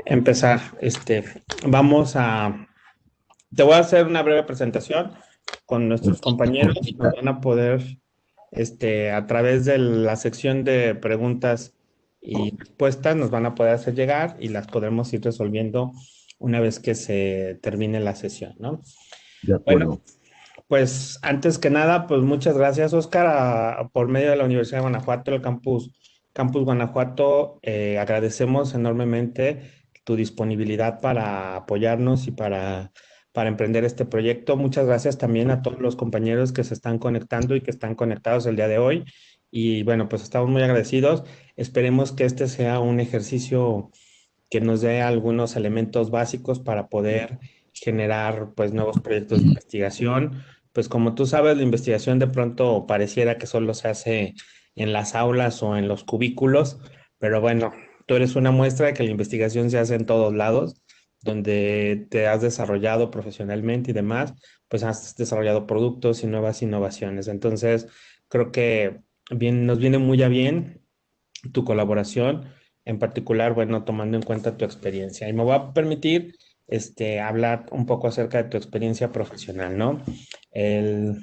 empezar. Te voy a hacer una breve presentación con nuestros compañeros. Nos van a poder, a través de la sección de preguntas y respuestas, nos van a poder hacer llegar y las podremos ir resolviendo una vez que se termine la sesión, ¿no? De Bueno, acuerdo. pues antes que nada, pues muchas gracias, Oscar, por medio de la Universidad de Guanajuato, el Campus Guanajuato. Agradecemos enormemente tu disponibilidad para apoyarnos y para emprender este proyecto. Muchas gracias también a todos los compañeros que se están conectando y que están conectados el día de hoy. Y bueno, pues estamos muy agradecidos. Esperemos que este sea un ejercicio que nos dé algunos elementos básicos para poder generar pues nuevos proyectos de investigación. Pues como tú sabes, la investigación de pronto pareciera que solo se hace en las aulas o en los cubículos, pero bueno, tú eres una muestra de que la investigación se hace en todos lados, donde te has desarrollado profesionalmente y demás, pues has desarrollado productos y nuevas innovaciones. Entonces, creo que nos viene muy a bien tu colaboración, en particular, bueno, tomando en cuenta tu experiencia. Y me voy a permitir hablar un poco acerca de tu experiencia profesional, ¿no? El,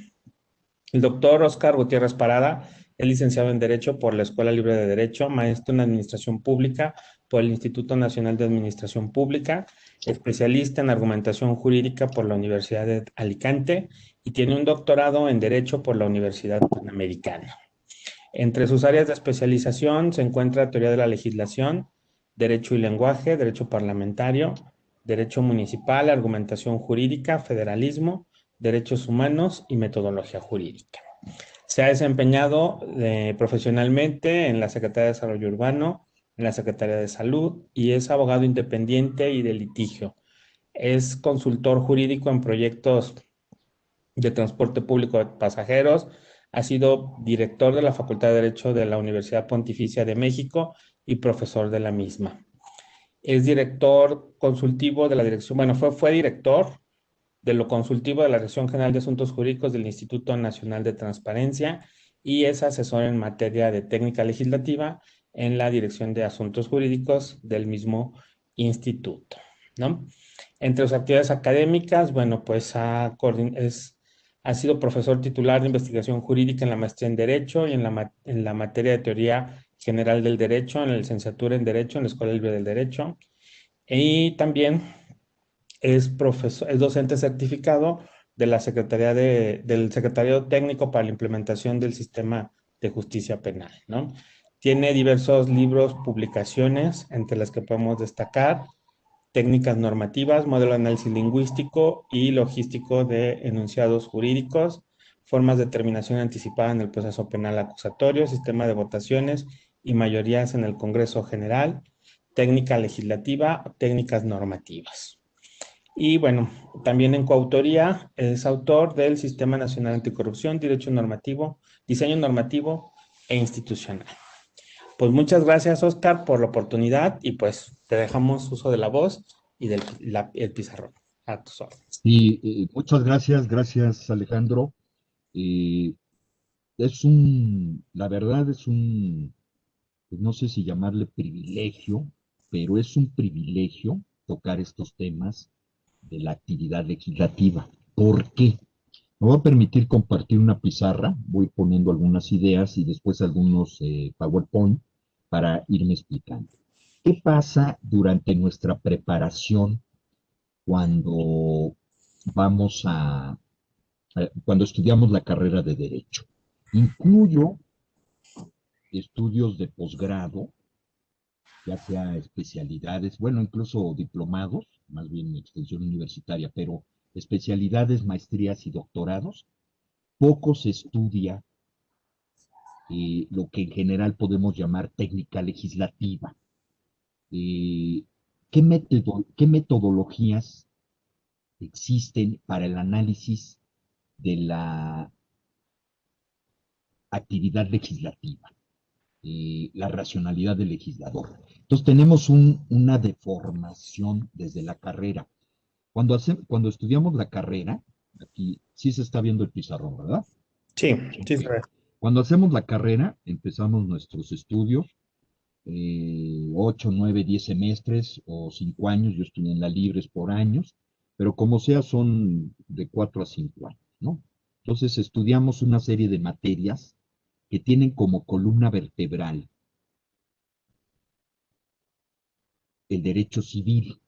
el doctor Oscar Gutiérrez Parada es licenciado en Derecho por la Escuela Libre de Derecho, maestro en Administración Pública por el Instituto Nacional de Administración Pública, especialista en argumentación jurídica por la Universidad de Alicante y tiene un doctorado en Derecho por la Universidad Panamericana. Entre sus áreas de especialización se encuentra teoría de la legislación, derecho y lenguaje, derecho parlamentario, derecho municipal, argumentación jurídica, federalismo, derechos humanos y metodología jurídica. Se ha desempeñado profesionalmente en la Secretaría de Desarrollo Urbano, en la Secretaría de Salud y es abogado independiente y de litigio. Es consultor jurídico en proyectos de Transporte Público de Pasajeros, ha sido director de la Facultad de Derecho de la Universidad Pontificia de México y profesor de la misma. Es director consultivo de la dirección, bueno, fue director de lo consultivo de la Dirección General de Asuntos Jurídicos del Instituto Nacional de Transparencia y es asesor en materia de técnica legislativa en la Dirección de Asuntos Jurídicos del mismo instituto, ¿no? Entre sus actividades académicas, bueno, pues ha sido profesor titular de investigación jurídica en la maestría en Derecho y en la materia de teoría general del Derecho, en la licenciatura en Derecho, en la Escuela Libre del Derecho. Y también es docente certificado de la del Secretariado Técnico para la Implementación del Sistema de Justicia Penal, ¿no? Tiene diversos libros, publicaciones, entre las que podemos destacar técnicas normativas, modelo de análisis lingüístico y logístico de enunciados jurídicos, formas de terminación anticipada en el proceso penal acusatorio, sistema de votaciones y mayorías en el Congreso General, técnica legislativa, técnicas normativas. Y bueno, también en coautoría es autor del Sistema Nacional Anticorrupción, Derecho Normativo, Diseño Normativo e Institucional. Pues muchas gracias, Oscar, por la oportunidad y pues te dejamos uso de la voz y el pizarrón a tus órdenes. Y muchas gracias, gracias Alejandro. Eh, la verdad es pues, no sé si llamarle privilegio, pero es un privilegio tocar estos temas de la actividad legislativa. ¿Por qué? Me voy a permitir compartir una pizarra, voy poniendo algunas ideas y después algunos PowerPoint para irme explicando. ¿Qué pasa durante nuestra preparación cuando vamos cuando estudiamos la carrera de Derecho? Incluyo estudios de posgrado, ya sea especialidades, bueno, incluso diplomados, más bien extensión universitaria, pero especialidades, maestrías y doctorados. Poco se estudia lo que en general podemos llamar técnica legislativa. Eh, ¿Qué metodologías existen para el análisis de la actividad legislativa, la racionalidad del legislador? Entonces tenemos una deformación desde la carrera. Cuando estudiamos la carrera, aquí sí se está viendo el pizarrón, ¿verdad? Sí, sí, Ok. se ve. Cuando hacemos la carrera, empezamos nuestros estudios 8, 9, 10 semestres o 5 años, yo estudié en la Libres por años, pero como sea son de 4 a 5 años, ¿no? Entonces estudiamos una serie de materias que tienen como columna vertebral el derecho civil,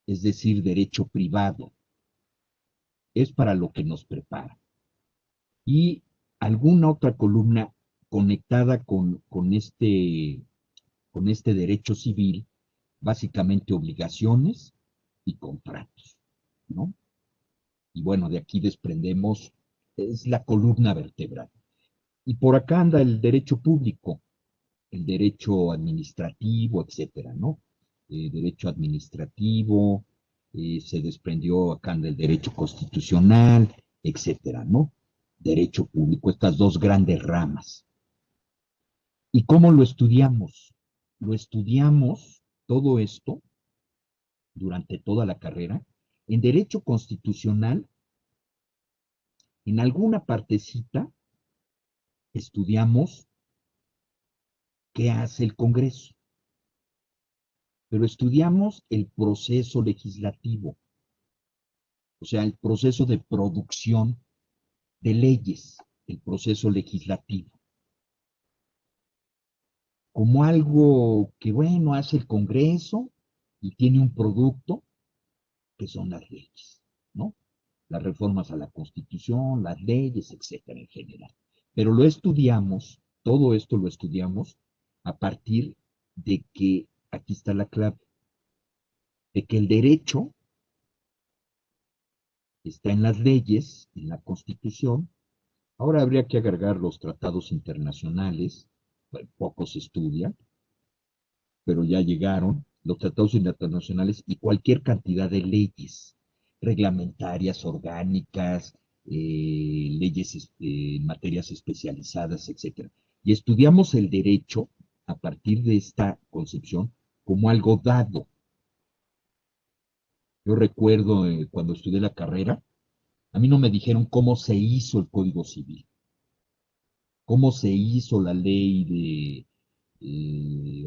es decir, derecho privado, es para lo que nos prepara. Y alguna otra columna conectada con este derecho civil, básicamente obligaciones y contratos, ¿no? Y bueno, de aquí desprendemos, es la columna vertebral. Y por acá anda el derecho público, el derecho administrativo, etcétera, ¿no? Derecho administrativo, se desprendió acá del derecho constitucional, etcétera, ¿no? Derecho público, estas dos grandes ramas. ¿Y cómo lo estudiamos? Lo estudiamos todo esto durante toda la carrera. En derecho constitucional, en alguna partecita, estudiamos qué hace el Congreso, pero estudiamos el proceso legislativo, o sea, el proceso de producción de leyes, el proceso legislativo, como algo que, bueno, hace el Congreso y tiene un producto que son las leyes, ¿no? Las reformas a la Constitución, las leyes, etcétera, en general. Pero lo estudiamos, todo esto lo estudiamos a partir de que, aquí está la clave, de que el derecho está en las leyes, en la Constitución. Ahora habría que agregar los tratados internacionales, bueno, pocos estudian, pero ya llegaron los tratados internacionales y cualquier cantidad de leyes reglamentarias, orgánicas, leyes en materias especializadas, etcétera. Y estudiamos el derecho a partir de esta concepción como algo dado. Yo recuerdo cuando estudié la carrera, a mí no me dijeron cómo se hizo el Código Civil, cómo se hizo la ley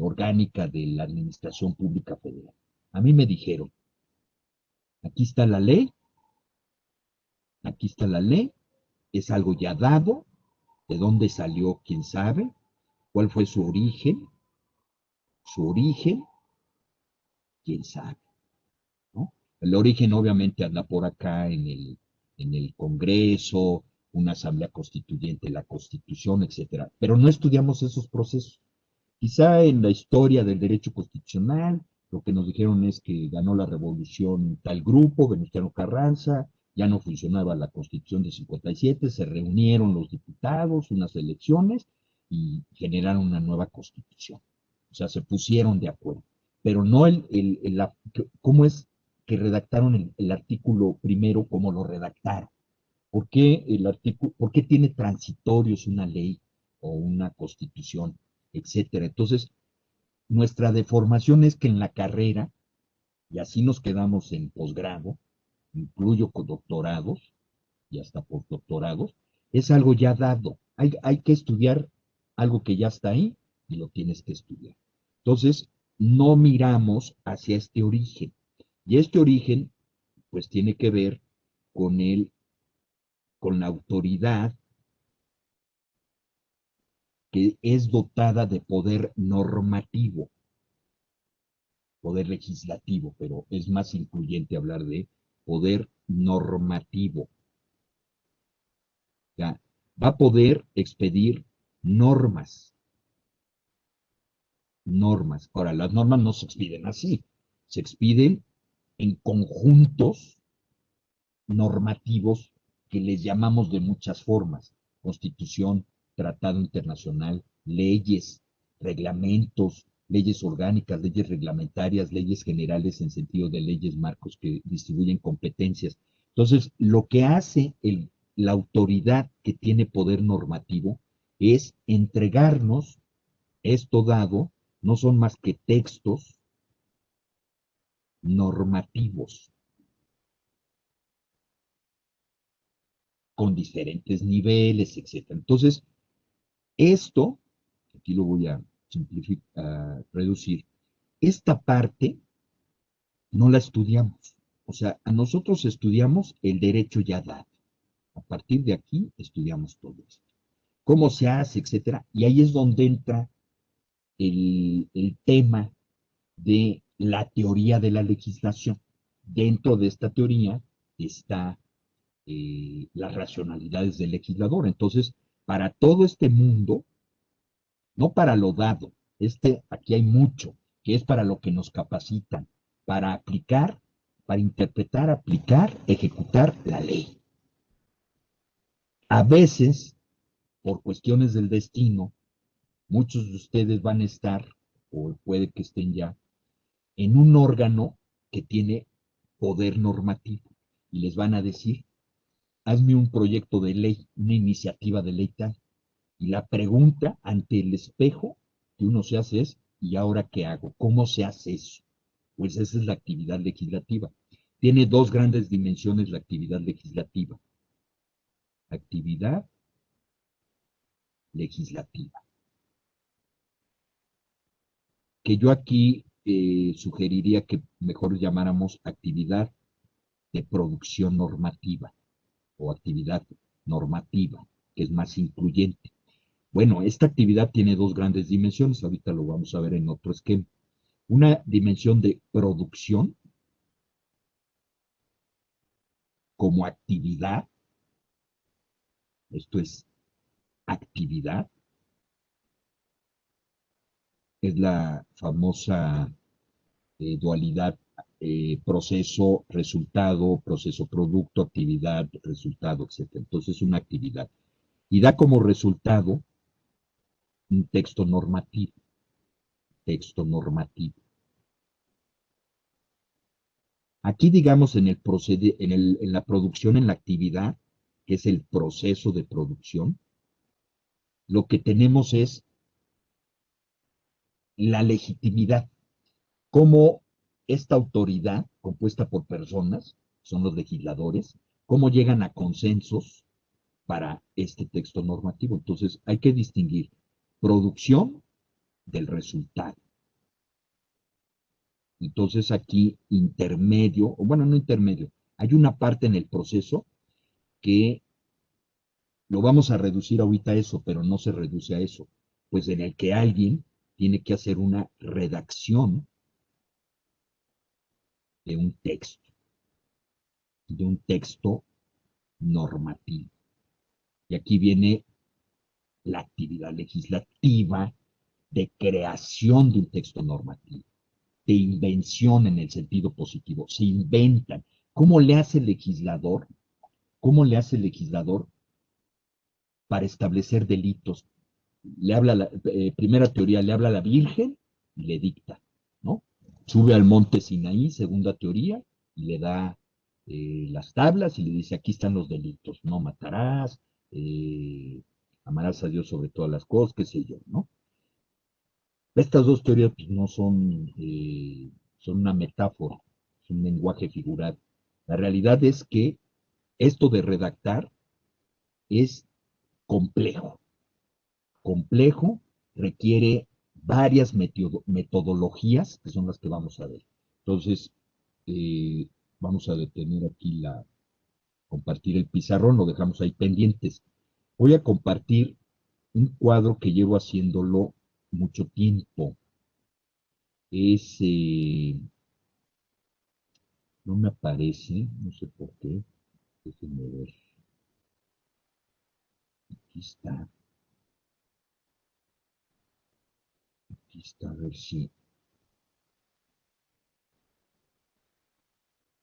orgánica de la Administración Pública Federal. A mí me dijeron, aquí está la ley, aquí está la ley, es algo ya dado, de dónde salió, quién sabe, cuál fue su origen, quién sabe, ¿no? El origen obviamente anda por acá en el Congreso, una asamblea constituyente, la Constitución, etcétera. Pero no estudiamos esos procesos. Quizá en la historia del derecho constitucional, lo que nos dijeron es que ganó la revolución tal grupo, Venustiano Carranza, ya no funcionaba la constitución de 57, se reunieron los diputados, unas elecciones y generaron una nueva constitución. O sea, se pusieron de acuerdo. Pero no cómo es que redactaron el artículo primero, cómo lo redactaron. ¿Por qué el artículo, por qué tiene transitorios una ley o una constitución, etcétera? Entonces, nuestra deformación es que en la carrera, y así nos quedamos en posgrado, incluyo con doctorados y hasta postdoctorados, es algo ya dado. Hay que estudiar algo que ya está ahí y lo tienes que estudiar. Entonces, no miramos hacia este origen. Y este origen, pues tiene que ver con con la autoridad que es dotada de poder normativo, poder legislativo, pero es más incluyente hablar de poder normativo. Ya, va a poder expedir normas, normas. Ahora, las normas no se expiden así, se expiden en conjuntos normativos que les llamamos de muchas formas: constitución, tratado internacional, leyes, reglamentos, leyes orgánicas, leyes reglamentarias, leyes generales en sentido de leyes marcos que distribuyen competencias. Entonces, lo que hace la autoridad que tiene poder normativo es entregarnos esto dado, no son más que textos normativos con diferentes niveles, etcétera. Entonces, Esto, aquí lo voy a simplificar, reducir, esta parte no la estudiamos. O sea, a nosotros estudiamos el derecho ya dado. A partir de aquí estudiamos todo esto. Cómo se hace, etcétera. Y ahí es donde entra el tema de la teoría de la legislación. Dentro de esta teoría está las racionalidades del legislador. Entonces, para todo este mundo, no para lo dado, aquí hay mucho, que es para lo que nos capacitan, para aplicar, para interpretar, aplicar, ejecutar la ley. A veces, por cuestiones del destino, muchos de ustedes van a estar, o puede que estén ya, en un órgano que tiene poder normativo y les van a decir, hazme un proyecto de ley, una iniciativa de ley tal. Y la pregunta ante el espejo que uno se hace es, ¿y ahora qué hago? ¿Cómo se hace eso? Pues esa es la actividad legislativa. Tiene dos grandes dimensiones la actividad legislativa. Actividad legislativa. Que yo aquí sugeriría que mejor llamáramos actividad de producción normativa o actividad normativa, que es más incluyente. Bueno, esta actividad tiene dos grandes dimensiones, ahorita lo vamos a ver en otro esquema. Una dimensión de producción como actividad, esto es actividad, es la famosa dualidad proceso, resultado, proceso, producto, actividad, resultado, etcétera. Entonces, una actividad. Y da como resultado un texto normativo, texto normativo. Aquí, digamos, en la producción, en la actividad, que es el proceso de producción, lo que tenemos es la legitimidad, cómo esta autoridad, compuesta por personas, son los legisladores, cómo llegan a consensos para este texto normativo. Entonces, hay que distinguir producción del resultado. Entonces, aquí intermedio, o bueno, no intermedio, hay una parte en el proceso que lo vamos a reducir ahorita a eso, pero no se reduce a eso, pues en el que alguien tiene que hacer una redacción de un texto normativo. Y aquí viene la actividad legislativa de creación de un texto normativo, de invención en el sentido positivo. Se inventan. ¿Cómo le hace el legislador? ¿Cómo le hace el legislador para establecer delitos? Le habla primera teoría, le habla a la Virgen y le dicta, ¿no? Sube al monte Sinaí, segunda teoría, y le da las tablas y le dice, aquí están los delitos, no matarás, amarás a Dios sobre todas las cosas, qué sé yo, ¿no? Estas dos teorías pues, no son, son una metáfora, es un lenguaje figurado. La realidad es que esto de redactar es complejo, complejo, requiere varias metodologías, que son las que vamos a ver. Entonces, eh, vamos a detener aquí compartir el pizarrón, lo dejamos ahí pendientes. Voy a compartir un cuadro que llevo haciéndolo mucho tiempo. No me aparece, no sé por qué. Déjenme ver. Aquí está, a ver si,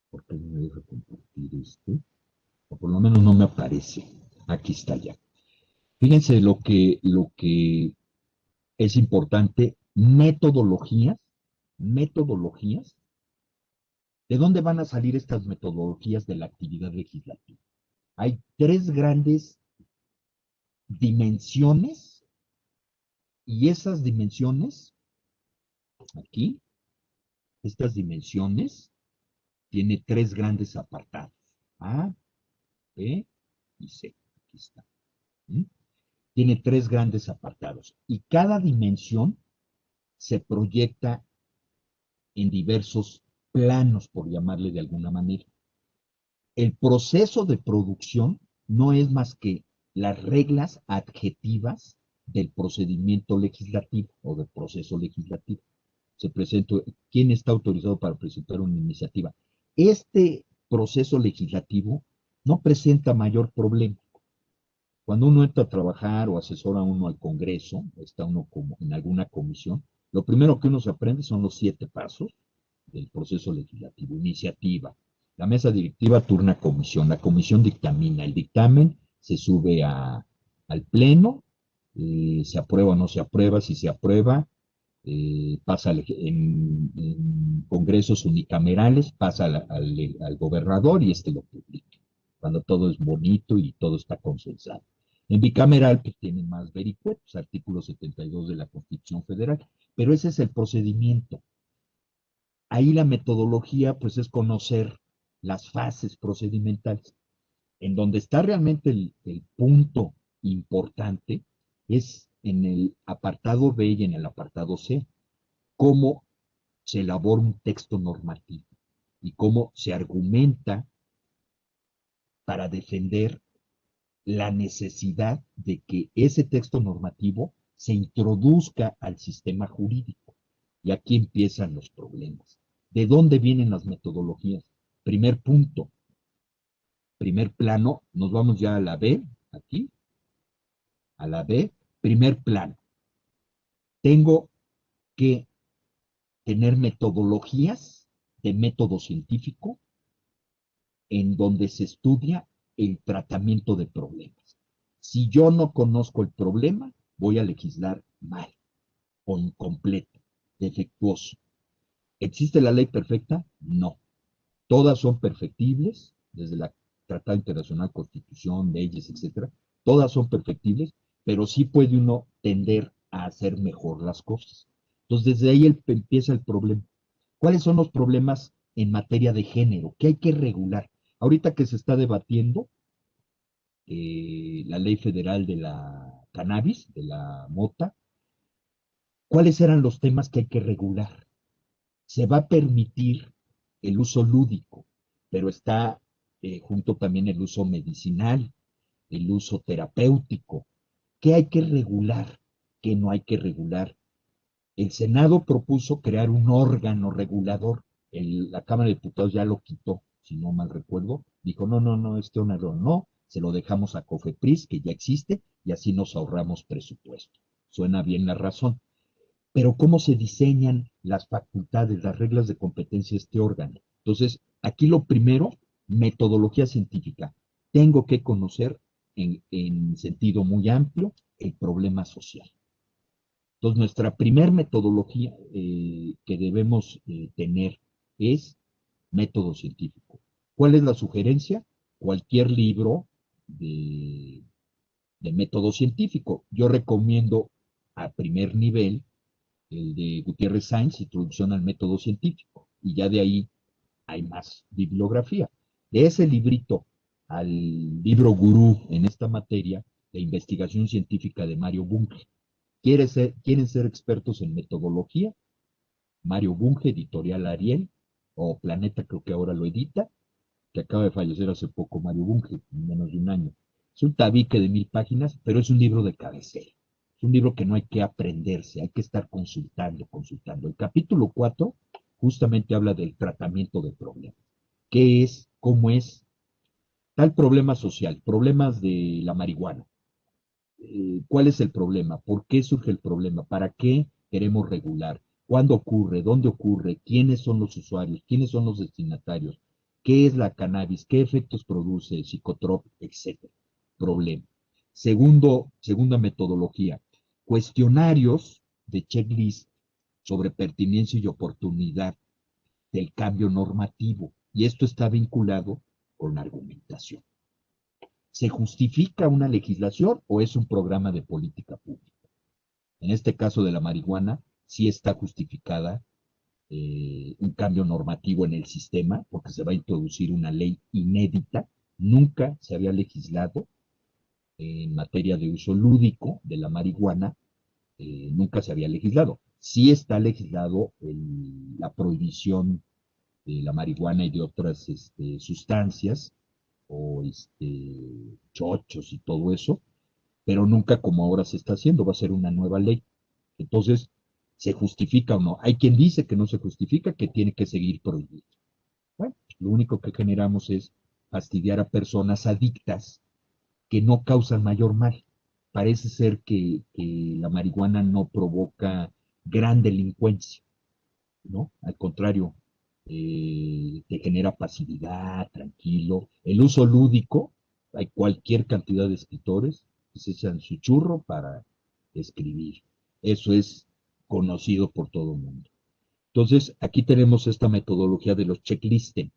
¿por qué no me deja compartir esto? O por lo menos no me aparece. Aquí está ya. Fíjense lo que es importante, metodologías. ¿De dónde van a salir estas metodologías de la actividad legislativa? Hay tres grandes dimensiones y esas dimensiones, aquí, estas dimensiones, tiene tres grandes apartados. A, B y C. Aquí está. ¿Mm? tiene tres grandes apartados y cada dimensión se proyecta en diversos planos, por llamarle de alguna manera. El proceso de producción no es más que las reglas adjetivas del procedimiento legislativo o del proceso legislativo. Se presenta, ¿quién está autorizado para presentar una iniciativa? Este proceso legislativo no presenta mayor problema. Cuando uno entra a trabajar o asesora uno al Congreso, está uno como en alguna comisión, lo primero que uno se aprende son los 7 pasos del proceso legislativo. Iniciativa. La mesa directiva turna comisión. La comisión dictamina. El dictamen se sube al pleno, se aprueba o no se aprueba. Si se aprueba, pasa en congresos unicamerales, pasa al gobernador y este lo publica. Cuando todo es bonito y todo está consensado. En bicameral, pues tienen más vericuetos, artículo 72 de la Constitución Federal, pero ese es el procedimiento. Ahí la metodología, pues, es conocer las fases procedimentales. En donde está realmente el punto importante es en el apartado B y en el apartado C, cómo se elabora un texto normativo y cómo se argumenta para defender la necesidad de que ese texto normativo se introduzca al sistema jurídico. Y aquí empiezan los problemas. ¿De dónde vienen las metodologías? Primer punto, primer plano, nos vamos ya a la B, aquí, a la B, primer plano. Tengo que tener metodologías de método científico en donde se estudia el tratamiento de problemas. Si yo no conozco el problema, voy a legislar mal o incompleto, defectuoso. ¿Existe la ley perfecta? No. Todas son perfectibles, desde la Tratado Internacional, Constitución, leyes, etcétera. Todas son perfectibles, pero sí puede uno tender a hacer mejor las cosas. Entonces, desde ahí empieza el problema. ¿Cuáles son los problemas en materia de género? ¿Qué hay que regular? Ahorita que se está debatiendo la ley federal de la cannabis, de la mota, ¿cuáles eran los temas que hay que regular? Se va a permitir el uso lúdico, pero está junto también el uso medicinal, el uso terapéutico. ¿Qué hay que regular? ¿Qué no hay que regular? El Senado propuso crear un órgano regulador. La Cámara de Diputados ya lo quitó, si no mal recuerdo. Dijo, no, no, no, este órgano no, se lo dejamos a COFEPRIS, que ya existe, y así nos ahorramos presupuesto. Suena bien la razón. Pero ¿cómo se diseñan las facultades, las reglas de competencia de este órgano? Entonces, aquí lo primero, metodología científica. Tengo que conocer en sentido muy amplio el problema social. Entonces, nuestra primer metodología que debemos tener es método científico. ¿Cuál es la sugerencia? Cualquier libro de, de método científico. Yo recomiendo a primer nivel el de Gutiérrez Sainz, Introducción al Método Científico, y ya de ahí hay más bibliografía. De ese librito al libro gurú en esta materia, de investigación científica de Mario Bunge. ¿Quieren ser expertos en metodología? Mario Bunge, editorial Ariel, o Planeta creo que ahora lo edita, que acaba de fallecer hace poco Mario Bunge, en menos de un año. Es un tabique de 1000 páginas, pero es un libro de cabecera. Es un libro que no hay que aprenderse, hay que estar consultando, consultando. El capítulo 4 justamente habla del tratamiento de problemas. ¿Qué es? ¿Cómo es? Tal problema social, problemas de la marihuana. ¿Cuál es el problema? ¿Por qué surge el problema? ¿Para qué queremos regular? ¿Cuándo ocurre? ¿Dónde ocurre? ¿Quiénes son los usuarios? ¿Quiénes son los destinatarios? ¿Qué es la cannabis? ¿Qué efectos produce? Psicotrópico, etcétera. Problema. Segunda metodología. Cuestionarios de checklist sobre pertinencia y oportunidad del cambio normativo. Y esto está vinculado con la argumentación. ¿Se justifica una legislación o es un programa de política pública? En este caso de la marihuana, sí está justificada un cambio normativo en el sistema, porque se va a introducir una ley inédita, nunca se había legislado en materia de uso lúdico de la marihuana, nunca se había legislado. Sí está legislado la prohibición de la marihuana y de otras sustancias, o chochos y todo eso, pero nunca como ahora se está haciendo, va a ser una nueva ley. Entonces, ¿se justifica o no? Hay quien dice que no se justifica, que tiene que seguir prohibido. Bueno, lo único que generamos es fastidiar a personas adictas que no causan mayor mal. Parece ser que la marihuana no provoca gran delincuencia, ¿no? Al contrario, te genera pasividad, tranquilo. El uso lúdico, hay cualquier cantidad de escritores que se echan su churro para escribir. Eso es conocido por todo el mundo. Entonces, aquí tenemos esta metodología de los checklists.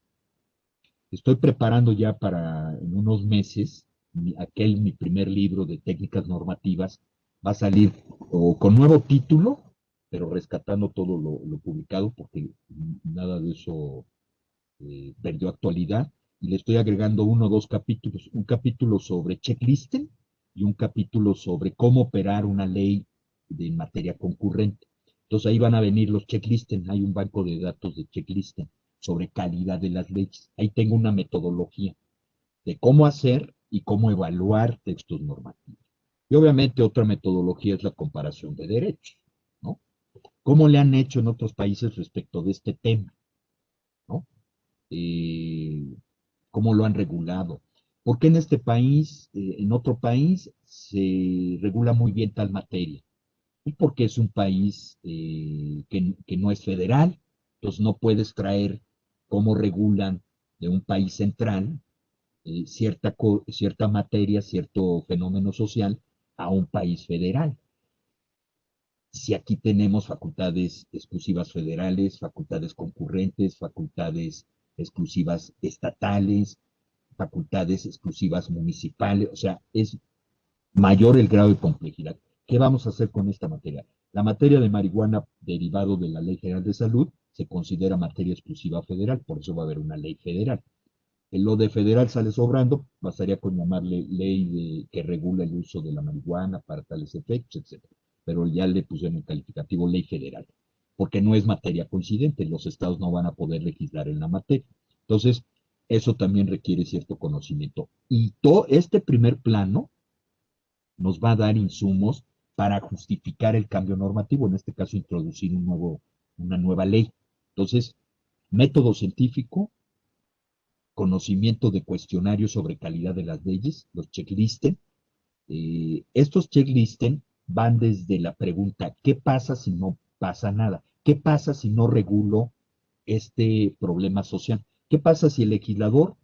Estoy preparando ya para en unos meses mi primer libro de técnicas normativas. Va a salir o con nuevo título, pero rescatando todo lo publicado, porque nada de eso perdió actualidad. Y le estoy agregando uno o dos capítulos, un capítulo sobre checklisten y un capítulo sobre cómo operar una ley de materia concurrente. Entonces ahí van a venir los checklisten, hay un banco de datos de checklisten sobre calidad de las leyes. Ahí tengo una metodología de cómo hacer y cómo evaluar textos normativos. Y obviamente otra metodología es la comparación de derechos, ¿no? ¿Cómo le han hecho en otros países respecto de este tema, ¿no? Eh, ¿Cómo lo han regulado? ¿Por qué en este país, en otro país, se regula muy bien tal materia? Y porque es un país que no es federal, entonces no puedes traer cómo regulan de un país central cierta materia, cierto fenómeno social a un país federal. Si aquí tenemos facultades exclusivas federales, facultades concurrentes, facultades exclusivas estatales, facultades exclusivas municipales, o sea, es mayor el grado de complejidad. ¿Qué vamos a hacer con esta materia? La materia de marihuana derivado de la Ley General de Salud se considera materia exclusiva federal, por eso va a haber una ley federal. Lo de federal sale sobrando, bastaría con llamarle que regula el uso de la marihuana para tales efectos, etcétera. Pero ya le pusieron el calificativo ley federal, porque no es materia coincidente, los estados no van a poder legislar en la materia. Entonces, eso también requiere cierto conocimiento. Y todo este primer plano nos va a dar insumos para justificar el cambio normativo, en este caso introducir una nueva ley. Entonces, método científico, conocimiento de cuestionarios sobre calidad de las leyes, los checklisten. Estos checklisten van desde la pregunta, ¿qué pasa si no pasa nada? ¿Qué pasa si no regulo este problema social? ¿Qué pasa si el legislador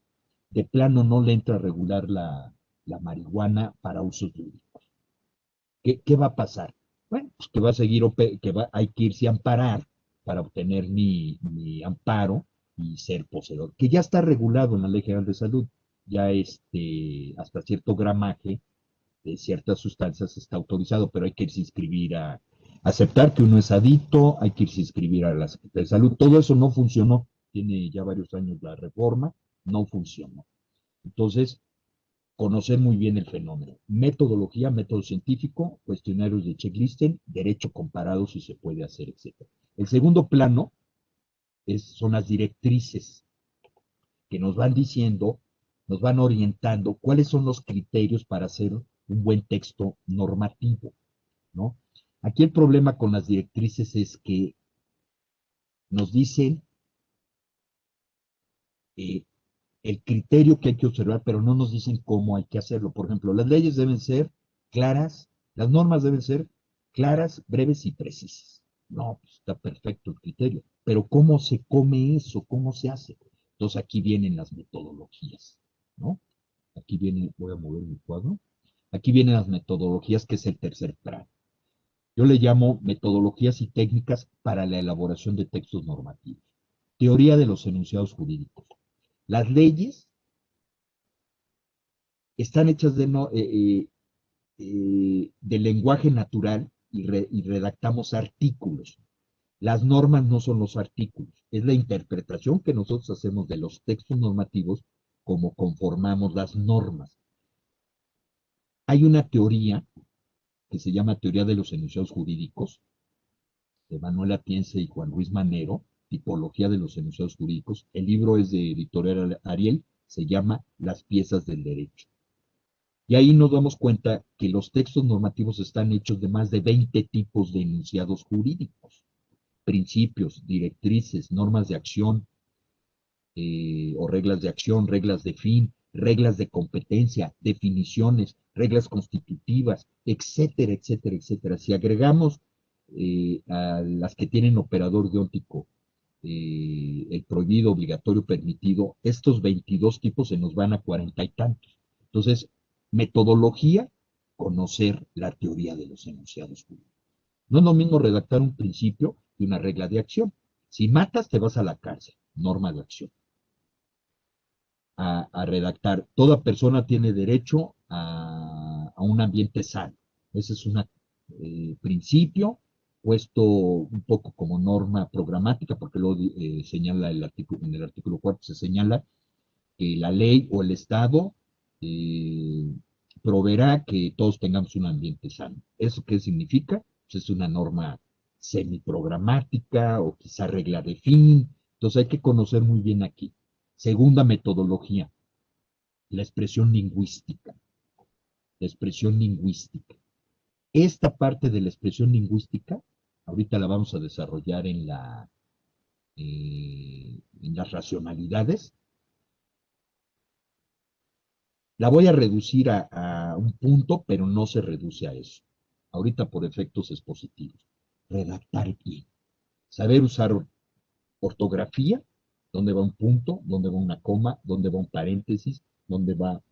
de plano no le entra a regular la marihuana para usos lúdicos? ¿Qué va a pasar? Bueno, pues que va a seguir, hay que irse a amparar para obtener mi amparo y ser poseedor, que ya está regulado en la Ley General de Salud, ya hasta cierto gramaje de ciertas sustancias está autorizado, pero hay que irse a inscribir aceptar que uno es adicto, hay que irse a inscribir a la Secretaría de Salud, todo eso no funcionó, tiene ya varios años la reforma, no funcionó. Entonces, conocer muy bien el fenómeno. Metodología, método científico, cuestionarios de checklisten, derecho comparado si se puede hacer, etc. El segundo plano son las directrices que nos van diciendo, nos van orientando cuáles son los criterios para hacer un buen texto normativo, ¿no? Aquí el problema con las directrices es que nos dicen eh, el criterio que hay que observar, pero no nos dicen cómo hay que hacerlo. Por ejemplo, las leyes deben ser claras, las normas deben ser claras, breves y precisas. No, pues está perfecto el criterio, pero ¿cómo se come eso? ¿Cómo se hace? Entonces aquí vienen las metodologías, ¿no? Aquí viene, voy a mover mi cuadro. Aquí vienen las metodologías, que es el tercer plano. Yo le llamo metodologías y técnicas para la elaboración de textos normativos. Teoría de los enunciados jurídicos. Las leyes están hechas de lenguaje natural y redactamos artículos. Las normas no son los artículos, es la interpretación que nosotros hacemos de los textos normativos como conformamos las normas. Hay una teoría que se llama teoría de los enunciados jurídicos, de Manuel Atienza y Juan Ruiz Manero, tipología de los enunciados jurídicos. El libro es de Editorial Ariel, se llama Las piezas del derecho. Y ahí nos damos cuenta que los textos normativos están hechos de más de 20 tipos de enunciados jurídicos, principios, directrices, normas de acción, o reglas de acción, reglas de fin, reglas de competencia, definiciones, reglas constitutivas, etcétera, etcétera, etcétera. Si agregamos a las que tienen operador deóntico, el prohibido, obligatorio, permitido, estos 22 tipos se nos van a 40 y tantos. Entonces, metodología, conocer la teoría de los enunciados jurídicos. No es lo mismo redactar un principio que una regla de acción. Si matas, te vas a la cárcel, norma de acción. A redactar. Toda persona tiene derecho a un ambiente sano. Ese es un principio puesto un poco como norma programática, porque luego señala el artículo, en el artículo 4 se señala que la ley o el Estado proveerá que todos tengamos un ambiente sano. ¿Eso qué significa? Pues es una norma semiprogramática o quizá regla de fin. Entonces hay que conocer muy bien aquí. Segunda metodología, la expresión lingüística. La expresión lingüística. Esta parte de la expresión lingüística, ahorita la vamos a desarrollar en las racionalidades. La voy a reducir a un punto, pero no se reduce a eso. Ahorita por efectos expositivos. Redactar bien. Saber usar ortografía, dónde va un punto, dónde va una coma, dónde va un paréntesis, dónde va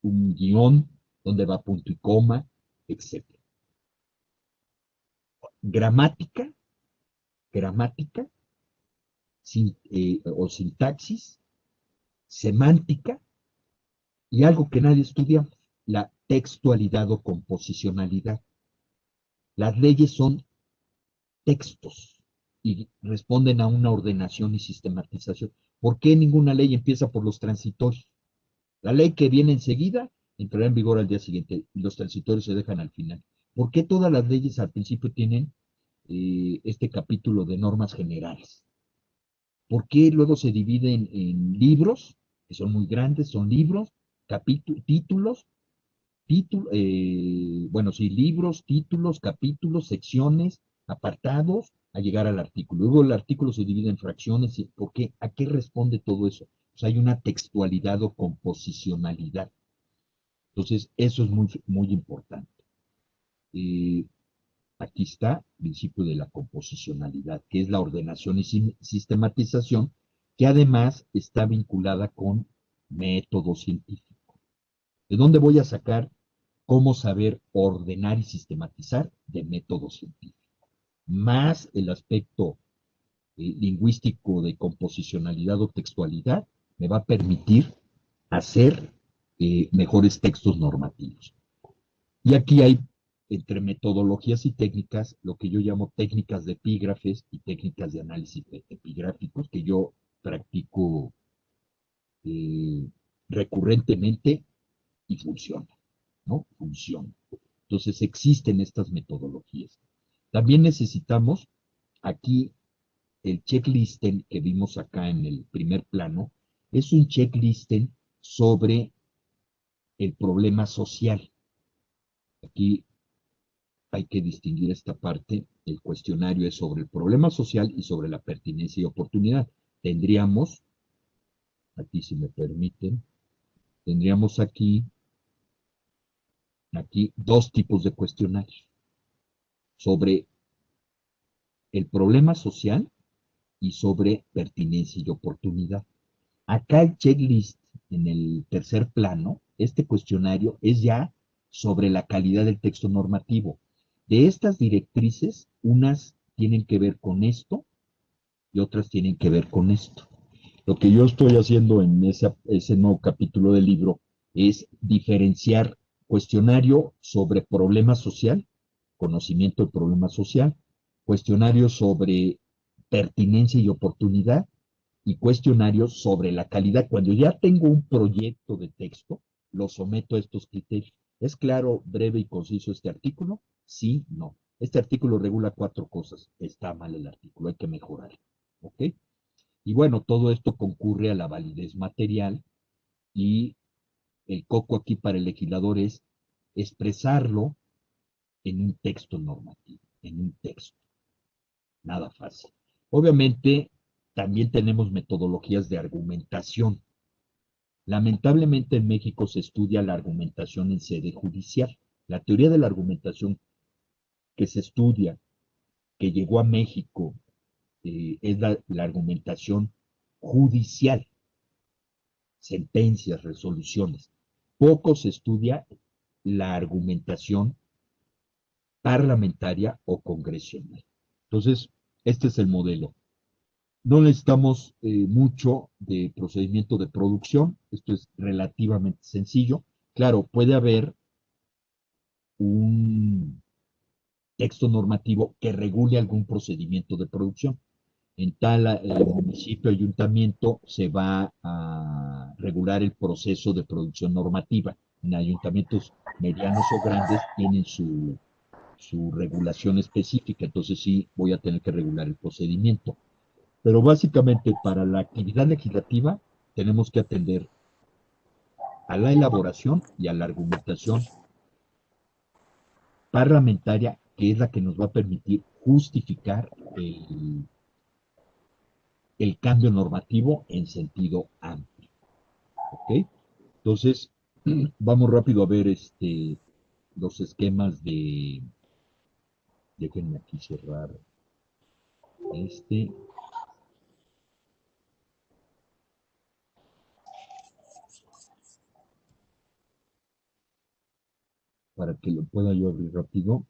un guión, dónde va punto y coma, etc. Gramática, gramática, o sintaxis, semántica, y algo que nadie estudia, la textualidad o composicionalidad. Las leyes son textos y responden a una ordenación y sistematización. ¿Por qué ninguna ley empieza por los transitorios? La ley que viene enseguida entrará en vigor al día siguiente y los transitorios se dejan al final. ¿Por qué todas las leyes al principio tienen este capítulo de normas generales? ¿Por qué luego se dividen en libros, que son muy grandes, son libros, títulos, bueno, sí, libros, títulos, capítulos, secciones, apartados, a llegar al artículo. Luego el artículo se divide en fracciones. ¿Por qué? ¿A qué responde todo eso? Pues hay una textualidad o composicionalidad. Entonces, eso es muy, muy importante. Aquí está el principio de la composicionalidad, que es la ordenación y sistematización, que además está vinculada con método científico. ¿De dónde voy a sacar cómo saber ordenar y sistematizar? De método científico. Más el aspecto lingüístico de composicionalidad o textualidad me va a permitir hacer mejores textos normativos. Y aquí hay, entre metodologías y técnicas, lo que yo llamo técnicas de epígrafes y técnicas de análisis epigráficos, que yo practico recurrentemente y funciona, ¿no? Funciona. Entonces existen estas metodologías. También necesitamos aquí el checklisten que vimos acá en el primer plano, es un checklisten sobre el problema social. Aquí hay que distinguir esta parte. El cuestionario es sobre el problema social y sobre la pertinencia y oportunidad. Tendríamos, aquí si me permiten, tendríamos aquí dos tipos de cuestionarios sobre el problema social y sobre pertinencia y oportunidad. Acá el checklist en el tercer plano, este cuestionario es ya sobre la calidad del texto normativo. De estas directrices, unas tienen que ver con esto y otras tienen que ver con esto. Lo que yo estoy haciendo en ese nuevo capítulo del libro es diferenciar cuestionario sobre problema social, conocimiento del problema social, cuestionario sobre pertinencia y oportunidad, y cuestionarios sobre la calidad. Cuando ya tengo un proyecto de texto, lo someto a estos criterios. ¿Es claro, breve y conciso este artículo? Sí, no. Este artículo regula 4 cosas. Está mal el artículo, hay que mejorarlo. ¿Ok? Y bueno, todo esto concurre a la validez material y el coco aquí para el legislador es expresarlo en un texto normativo, en un texto. Nada fácil. Obviamente, también tenemos metodologías de argumentación. Lamentablemente en México se estudia la argumentación en sede judicial. La teoría de la argumentación que se estudia, que llegó a México, es la argumentación judicial, sentencias, resoluciones. Poco se estudia la argumentación parlamentaria o congresional. Entonces, este es el modelo. No necesitamos mucho de procedimiento de producción, esto es relativamente sencillo. Claro, puede haber un texto normativo que regule algún procedimiento de producción. En tal municipio, ayuntamiento, se va a regular el proceso de producción normativa. En ayuntamientos medianos o grandes tienen su regulación específica, entonces sí voy a tener que regular el procedimiento. Pero básicamente para la actividad legislativa tenemos que atender a la elaboración y a la argumentación parlamentaria, que es la que nos va a permitir justificar el cambio normativo en sentido amplio. ¿Ok? Entonces, vamos rápido a ver los esquemas de... Déjenme aquí cerrar este. Para que lo pueda yo abrir rápido.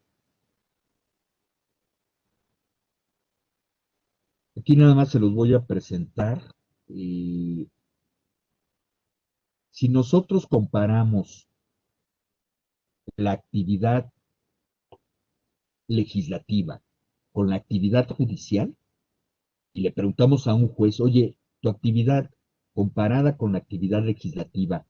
Aquí nada más se los voy a presentar. Eh, si nosotros comparamos la actividad legislativa con la actividad judicial y le preguntamos a un juez, oye, tu actividad comparada con la actividad legislativa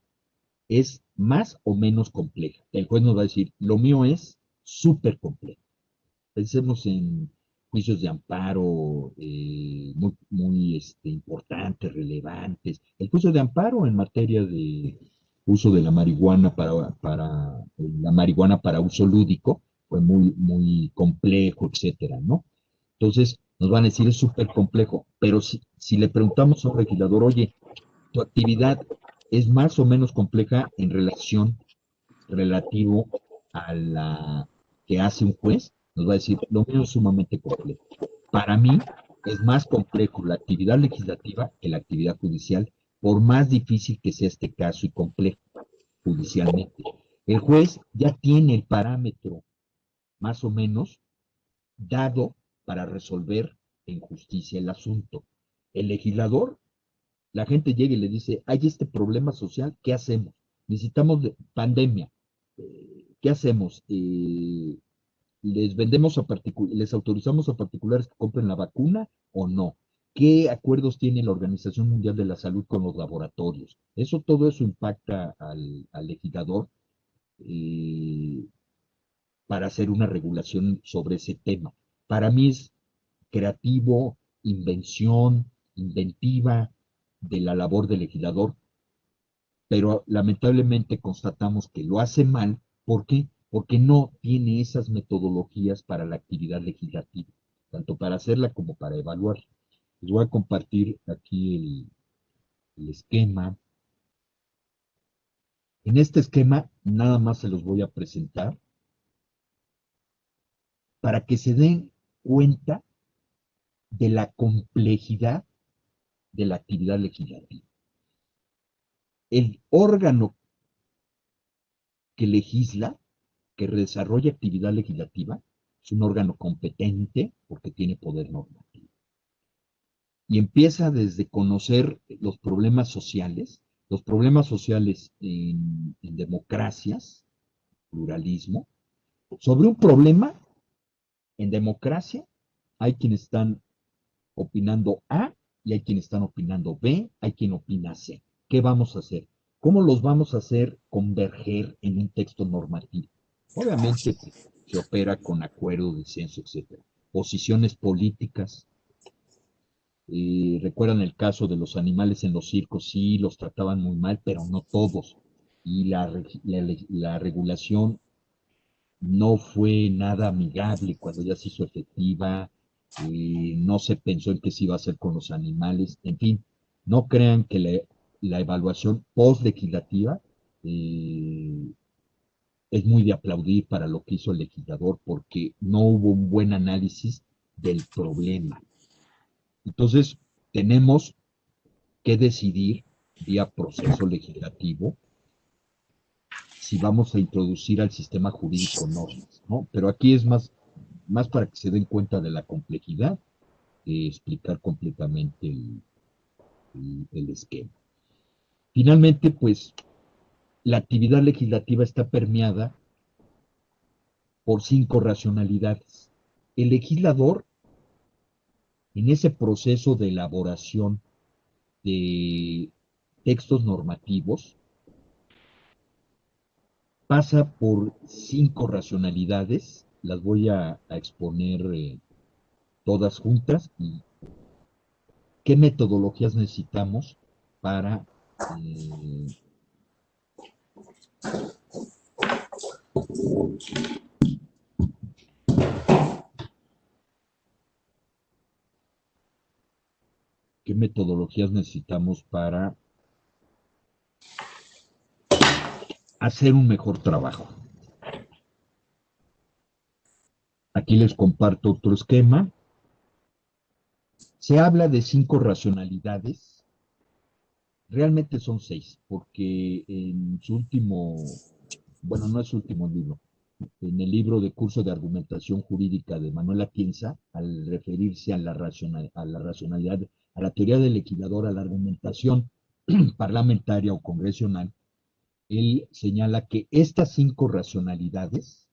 es más o menos compleja. El juez nos va a decir, lo mío es súper complejo. Pensemos en juicios de amparo muy importantes, relevantes. El juicio de amparo en materia de uso de la marihuana la marihuana para uso lúdico fue muy complejo, etcétera, ¿no? Entonces, nos van a decir es súper complejo, pero si le preguntamos a un legislador, oye, tu actividad es más o menos compleja en relación relativo a la que hace un juez, nos va a decir, lo mío es sumamente complejo. Para mí es más complejo la actividad legislativa que la actividad judicial, por más difícil que sea este caso y complejo judicialmente. El juez ya tiene el parámetro más o menos dado para resolver en justicia el asunto. El legislador, la gente llega y le dice, hay este problema social, ¿qué hacemos? Necesitamos pandemia, ¿qué hacemos? ¿Les autorizamos a particulares que compren la vacuna o no? ¿Qué acuerdos tiene la Organización Mundial de la Salud con los laboratorios? Todo eso impacta al legislador eh, para hacer una regulación sobre ese tema. Para mí es creativo, inventiva de la labor del legislador, pero lamentablemente constatamos que lo hace mal. ¿Por qué? Porque no tiene esas metodologías para la actividad legislativa, tanto para hacerla como para evaluar. Les voy a compartir aquí el esquema. En este esquema nada más se los voy a presentar para que se den cuenta de la complejidad de la actividad legislativa. El órgano que legisla, que desarrolla actividad legislativa, es un órgano competente porque tiene poder normativo. Y empieza desde conocer los problemas sociales en democracias, pluralismo. Sobre un problema en democracia hay quienes están opinando A y hay quienes están opinando B, hay quien opina C. ¿Qué vamos a hacer? ¿Cómo los vamos a hacer converger en un texto normativo? Obviamente pues, se opera con acuerdo, disenso, etcétera. Posiciones políticas. ¿Recuerdan el caso de los animales en los circos? Sí, los trataban muy mal, pero no todos. Y la regulación no fue nada amigable cuando ya se hizo efectiva, no se pensó en qué se iba a hacer con los animales, en fin, no crean que la evaluación post-legislativa eh, es muy de aplaudir para lo que hizo el legislador porque no hubo un buen análisis del problema. Entonces, tenemos que decidir vía proceso legislativo si vamos a introducir al sistema jurídico normas, ¿no? Pero aquí es más para que se den cuenta de la complejidad, explicar completamente el esquema. Finalmente, pues, la actividad legislativa está permeada por 5 racionalidades. El legislador, en ese proceso de elaboración de textos normativos, pasa por 5 racionalidades, las voy a exponer todas juntas y qué metodologías necesitamos para qué metodologías necesitamos para hacer un mejor trabajo. Aquí les comparto otro esquema. Se habla de 5 racionalidades. Realmente son 6, porque en su último, bueno, no es su último libro, en el libro de curso de argumentación jurídica de Manuel Atienza, al referirse a la racionalidad, a la teoría del legislador, a la argumentación parlamentaria o congresional, él señala que estas 5 racionalidades,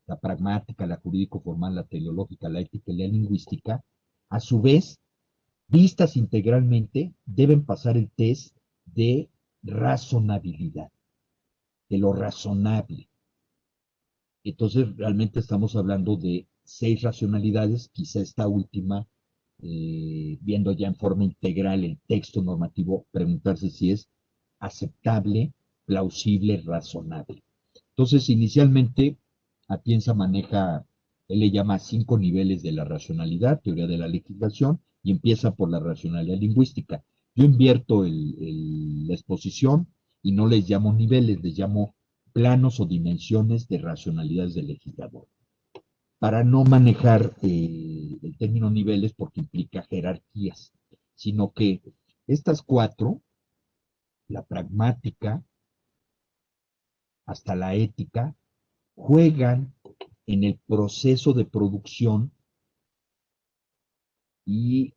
la pragmática, la jurídico-formal, la teleológica, la ética y la lingüística, a su vez, vistas integralmente, deben pasar el test de razonabilidad, de lo razonable. Entonces, realmente estamos hablando de 6 racionalidades, quizá esta última, viendo ya en forma integral el texto normativo, preguntarse si es aceptable, plausible, razonable. Entonces, inicialmente, Atienza maneja, él le llama 5 niveles de la racionalidad, teoría de la legislación, y empieza por la racionalidad lingüística. Yo invierto la exposición y no les llamo niveles, les llamo planos o dimensiones de racionalidades del legislador, para no manejar el término niveles porque implica jerarquías, sino que estas 4, la pragmática hasta la ética, juegan en el proceso de producción y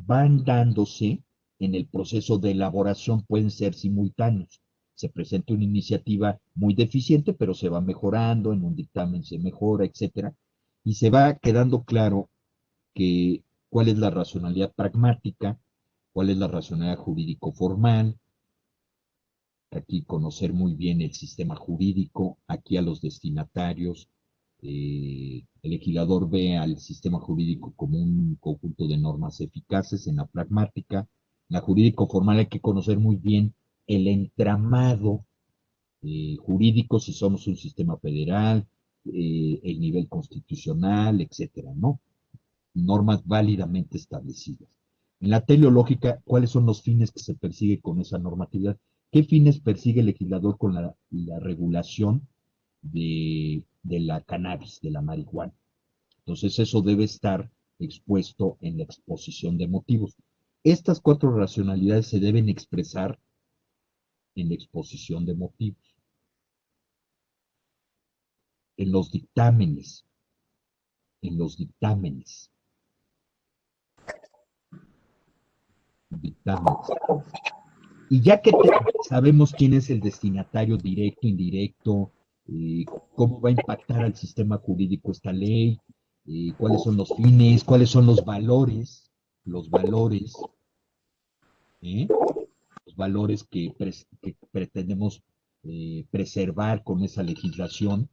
van dándose en el proceso de elaboración, pueden ser simultáneos. Se presenta una iniciativa muy deficiente, pero se va mejorando, en un dictamen se mejora, etcétera, y se va quedando claro que cuál es la racionalidad pragmática, cuál es la racionalidad jurídico formal, aquí conocer muy bien el sistema jurídico, aquí a los destinatarios, el legislador ve al sistema jurídico como un conjunto de normas eficaces en la pragmática. En la jurídico formal hay que conocer muy bien el entramado jurídico, si somos un sistema federal, el nivel constitucional, etcétera, ¿no? Normas válidamente establecidas. En la teleológica, ¿cuáles son los fines que se persigue con esa normatividad? ¿Qué fines persigue el legislador con la regulación de la cannabis, de la marihuana? Entonces, eso debe estar expuesto en la exposición de motivos. Estas 4 racionalidades se deben expresar en la exposición de motivos, en los dictámenes, en los dictámenes, dictámenes. Y ya que sabemos quién es el destinatario directo, indirecto, cómo va a impactar al sistema jurídico esta ley, cuáles son los fines, cuáles son los valores, ¿eh? valores que pretendemos preservar con esa legislación.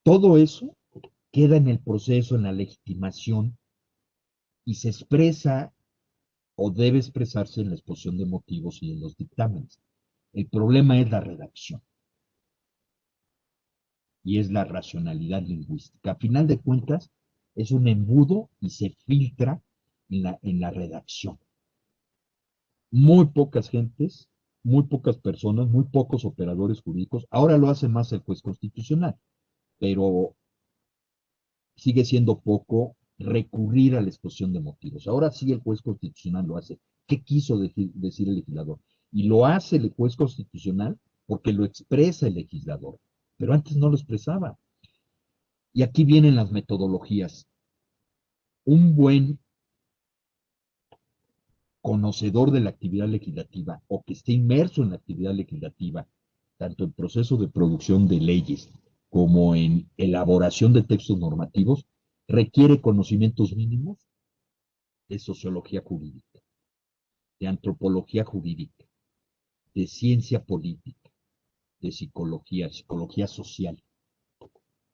Todo eso queda en el proceso, en la legitimación, y se expresa o debe expresarse en la exposición de motivos y en los dictámenes. El problema es la redacción y es la racionalidad lingüística. A final de cuentas, es un embudo y se filtra en la redacción. Muy pocas gentes, muy pocas personas, muy pocos operadores jurídicos, ahora lo hace más el juez constitucional, pero sigue siendo poco recurrir a la exposición de motivos. Ahora sí el juez constitucional lo hace. ¿Qué quiso decir el legislador? Y lo hace el juez constitucional porque lo expresa el legislador, pero antes no lo expresaba. Y aquí vienen las metodologías. Un buen conocedor de la actividad legislativa o que esté inmerso en la actividad legislativa, tanto en proceso de producción de leyes como en elaboración de textos normativos, requiere conocimientos mínimos de sociología jurídica, de antropología jurídica, de ciencia política, de psicología, psicología social.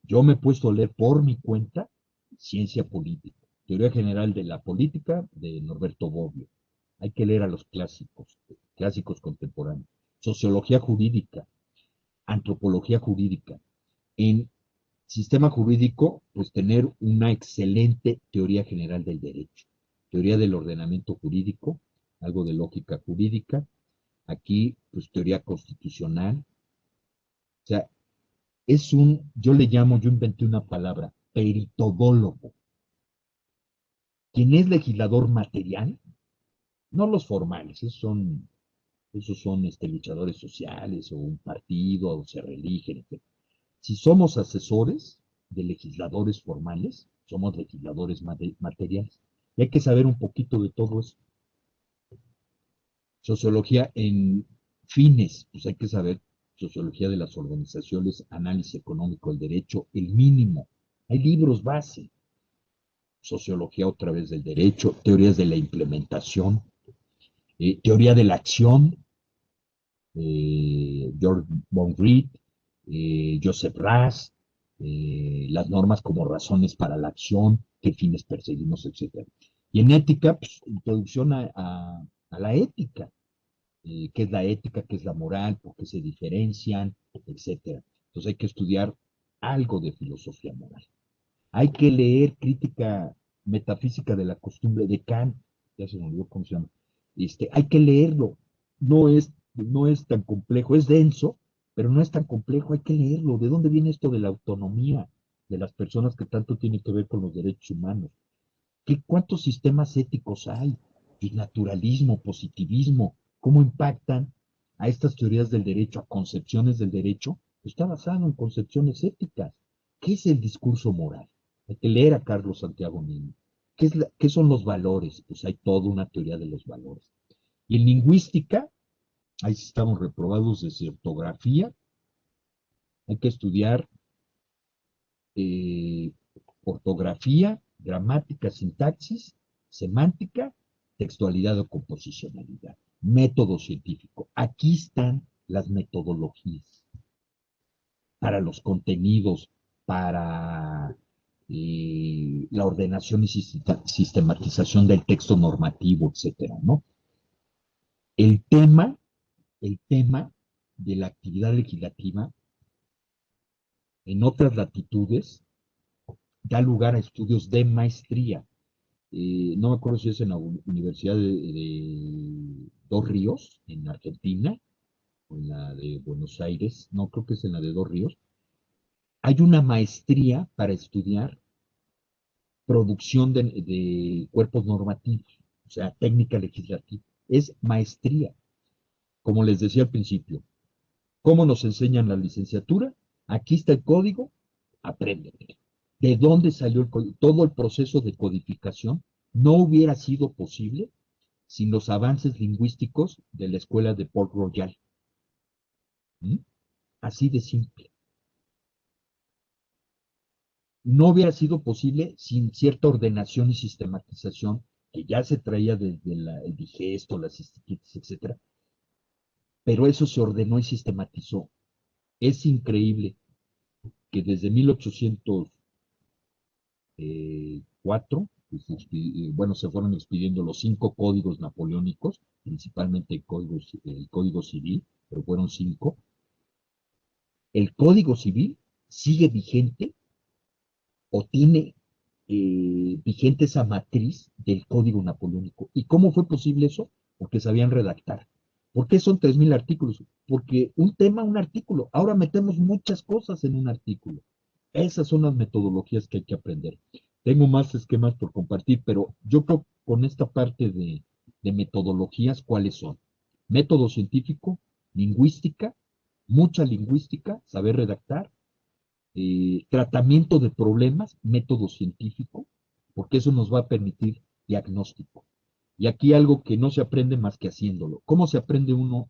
Yo me he puesto a leer por mi cuenta ciencia política, teoría general de la política de Norberto Bobbio. Hay que leer a los clásicos, clásicos contemporáneos. Sociología jurídica, antropología jurídica. En sistema jurídico, pues tener una excelente teoría general del derecho, teoría del ordenamiento jurídico, algo de lógica jurídica, aquí, pues teoría constitucional. O sea, yo inventé una palabra, peritodólogo. Quien es legislador material, no los formales, esos son luchadores sociales o un partido o se religen, etc. Si somos asesores de legisladores formales, somos legisladores materiales. Y hay que saber un poquito de todo eso. Sociología en fines, pues hay que saber sociología de las organizaciones, análisis económico del derecho, el mínimo. Hay libros base, sociología otra vez del derecho, teorías de la implementación, teoría de la acción, George von Reed, Joseph Raz, las normas como razones para la acción, qué fines perseguimos, etc. Y en ética, pues, introducción a la ética, qué es la ética, qué es la moral, por qué se diferencian, etc. Entonces hay que estudiar algo de filosofía moral. Hay que leer crítica metafísica de la costumbre de Kant, ya se me olvidó cómo se llama. Hay que leerlo, no es tan complejo, es denso, pero no es tan complejo, hay que leerlo. ¿De dónde viene esto de la autonomía de las personas que tanto tiene que ver con los derechos humanos? ¿Cuántos sistemas éticos hay? El naturalismo, positivismo, ¿cómo impactan a estas teorías del derecho, a concepciones del derecho? Está basado en concepciones éticas. ¿Qué es el discurso moral? Hay que leer a Carlos Santiago Niño. ¿Qué son los valores? Pues hay toda una teoría de los valores. Y en lingüística, ahí sí estamos reprobados de ortografía. Hay que estudiar eh, ortografía, gramática, sintaxis, semántica, textualidad o composicionalidad. Método científico. Aquí están las metodologías para los contenidos, para la ordenación y sistematización del texto normativo, etcétera, ¿no? El tema, el tema de la actividad legislativa en otras latitudes da lugar a estudios de maestría. No me acuerdo si es en la Universidad de Dos Ríos, en Argentina, o en la de Buenos Aires, no creo que es en la de Dos Ríos. Hay una maestría para estudiar producción de cuerpos normativos, o sea, técnica legislativa. Es maestría. Como les decía al principio, ¿cómo nos enseñan la licenciatura? Aquí está el código, apréndete. ¿De dónde salió el código? Todo el proceso de codificación no hubiera sido posible sin los avances lingüísticos de la escuela de Port Royal. ¿Mm? Así de simple. No hubiera sido posible sin cierta ordenación y sistematización que ya se traía desde el digesto, las cistitis, etcétera, pero eso se ordenó y sistematizó. Es increíble que desde 1804, pues, bueno, se fueron expidiendo los 5 códigos napoleónicos, principalmente el código civil, pero fueron 5. El código civil sigue vigente o tiene vigente esa matriz del código napoleónico. ¿Y cómo fue posible eso? Porque sabían redactar. ¿Por qué son 3,000 artículos? Porque un tema, un artículo. Ahora metemos muchas cosas en un artículo. Esas son las metodologías que hay que aprender. Tengo más esquemas por compartir, pero yo creo con esta parte de metodologías, ¿cuáles son? Método científico, lingüística, mucha lingüística, saber redactar, tratamiento de problemas, método científico, porque eso nos va a permitir diagnóstico. Y aquí algo que no se aprende más que haciéndolo. ¿Cómo aprende uno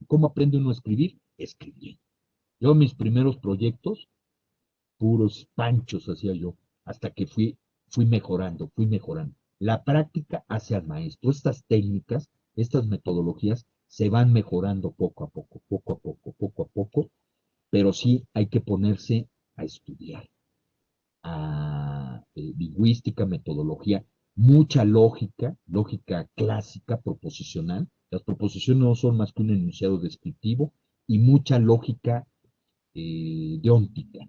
a escribir? Escribiendo. Yo mis primeros proyectos, puros panchos hacía yo, hasta que fui mejorando, fui mejorando. La práctica hace al maestro. Estas técnicas, estas metodologías se van mejorando poco a poco, poco a poco, poco a poco, pero sí hay que ponerse a estudiar, a lingüística, metodología, mucha lógica, lógica clásica, proposicional. Las proposiciones no son más que un enunciado descriptivo y mucha lógica deóntica,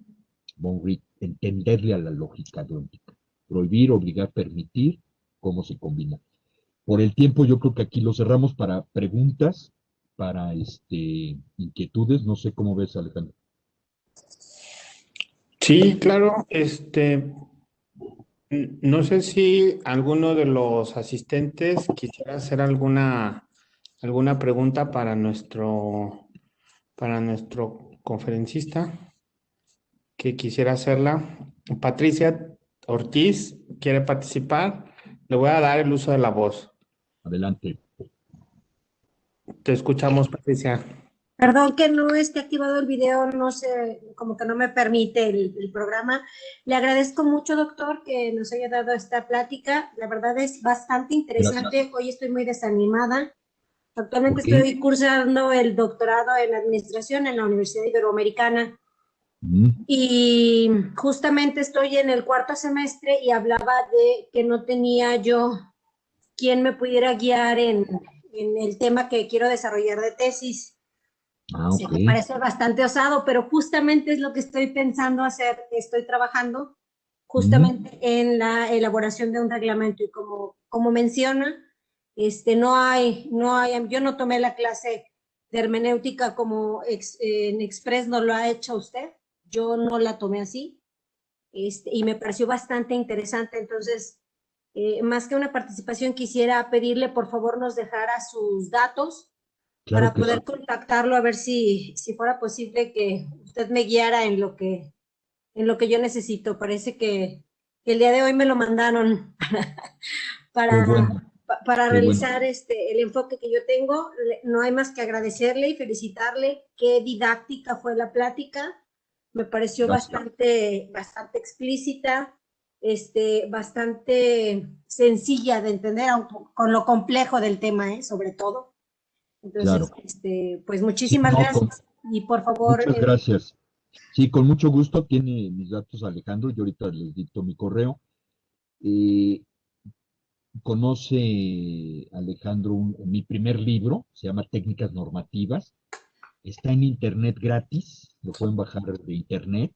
entenderle a la lógica deóntica. Prohibir, obligar, permitir, cómo se combina. Por el tiempo, yo creo que aquí lo cerramos para preguntas, para inquietudes. No sé cómo ves, Alejandro. Sí, claro. No sé si alguno de los asistentes quisiera hacer alguna pregunta para nuestro conferencista que quisiera hacerla. Patricia Ortiz quiere participar. Le voy a dar el uso de la voz. Adelante. Te escuchamos, Patricia. Perdón que no esté activado el video, no sé, como que no me permite el programa. Le agradezco mucho, doctor, que nos haya dado esta plática. La verdad es bastante interesante. Gracias. Hoy estoy muy desanimada. Actualmente ¿Por qué? estoy cursando el doctorado en administración en la Universidad Iberoamericana Mm, y justamente estoy en el 4º semestre y hablaba de que no tenía yo quien me pudiera guiar en el tema que quiero desarrollar de tesis. Sí, ok. me parece bastante osado, pero justamente es lo que estoy pensando hacer. Estoy trabajando Mm, justamente en la elaboración de un reglamento y como menciona, yo no tomé la clase de hermenéutica como en Express no lo ha hecho usted. Yo no la tomé así, y me pareció bastante interesante. Entonces, más que una participación, quisiera pedirle, por favor, nos dejara sus datos claro para que sí. poder contactarlo, a ver si fuera posible que usted me guiara en lo que yo necesito. Parece que el día de hoy me lo mandaron Qué para, bueno, para qué bueno. realizar el enfoque que yo tengo. No hay más que agradecerle y felicitarle. Qué didáctica fue la plática. Me pareció Gracias. bastante explícita, bastante sencilla de entender, con lo complejo del tema, sobre todo. Entonces, Claro. pues Sí, muchísimas no, gracias y por favor, muchas gracias. Sí, con mucho gusto. Tiene mis datos Alejandro. Yo ahorita les dicto mi correo. Eh, Conoce Alejandro mi primer libro, se llama Técnicas Normativas. Está en internet gratis, lo pueden bajar de internet.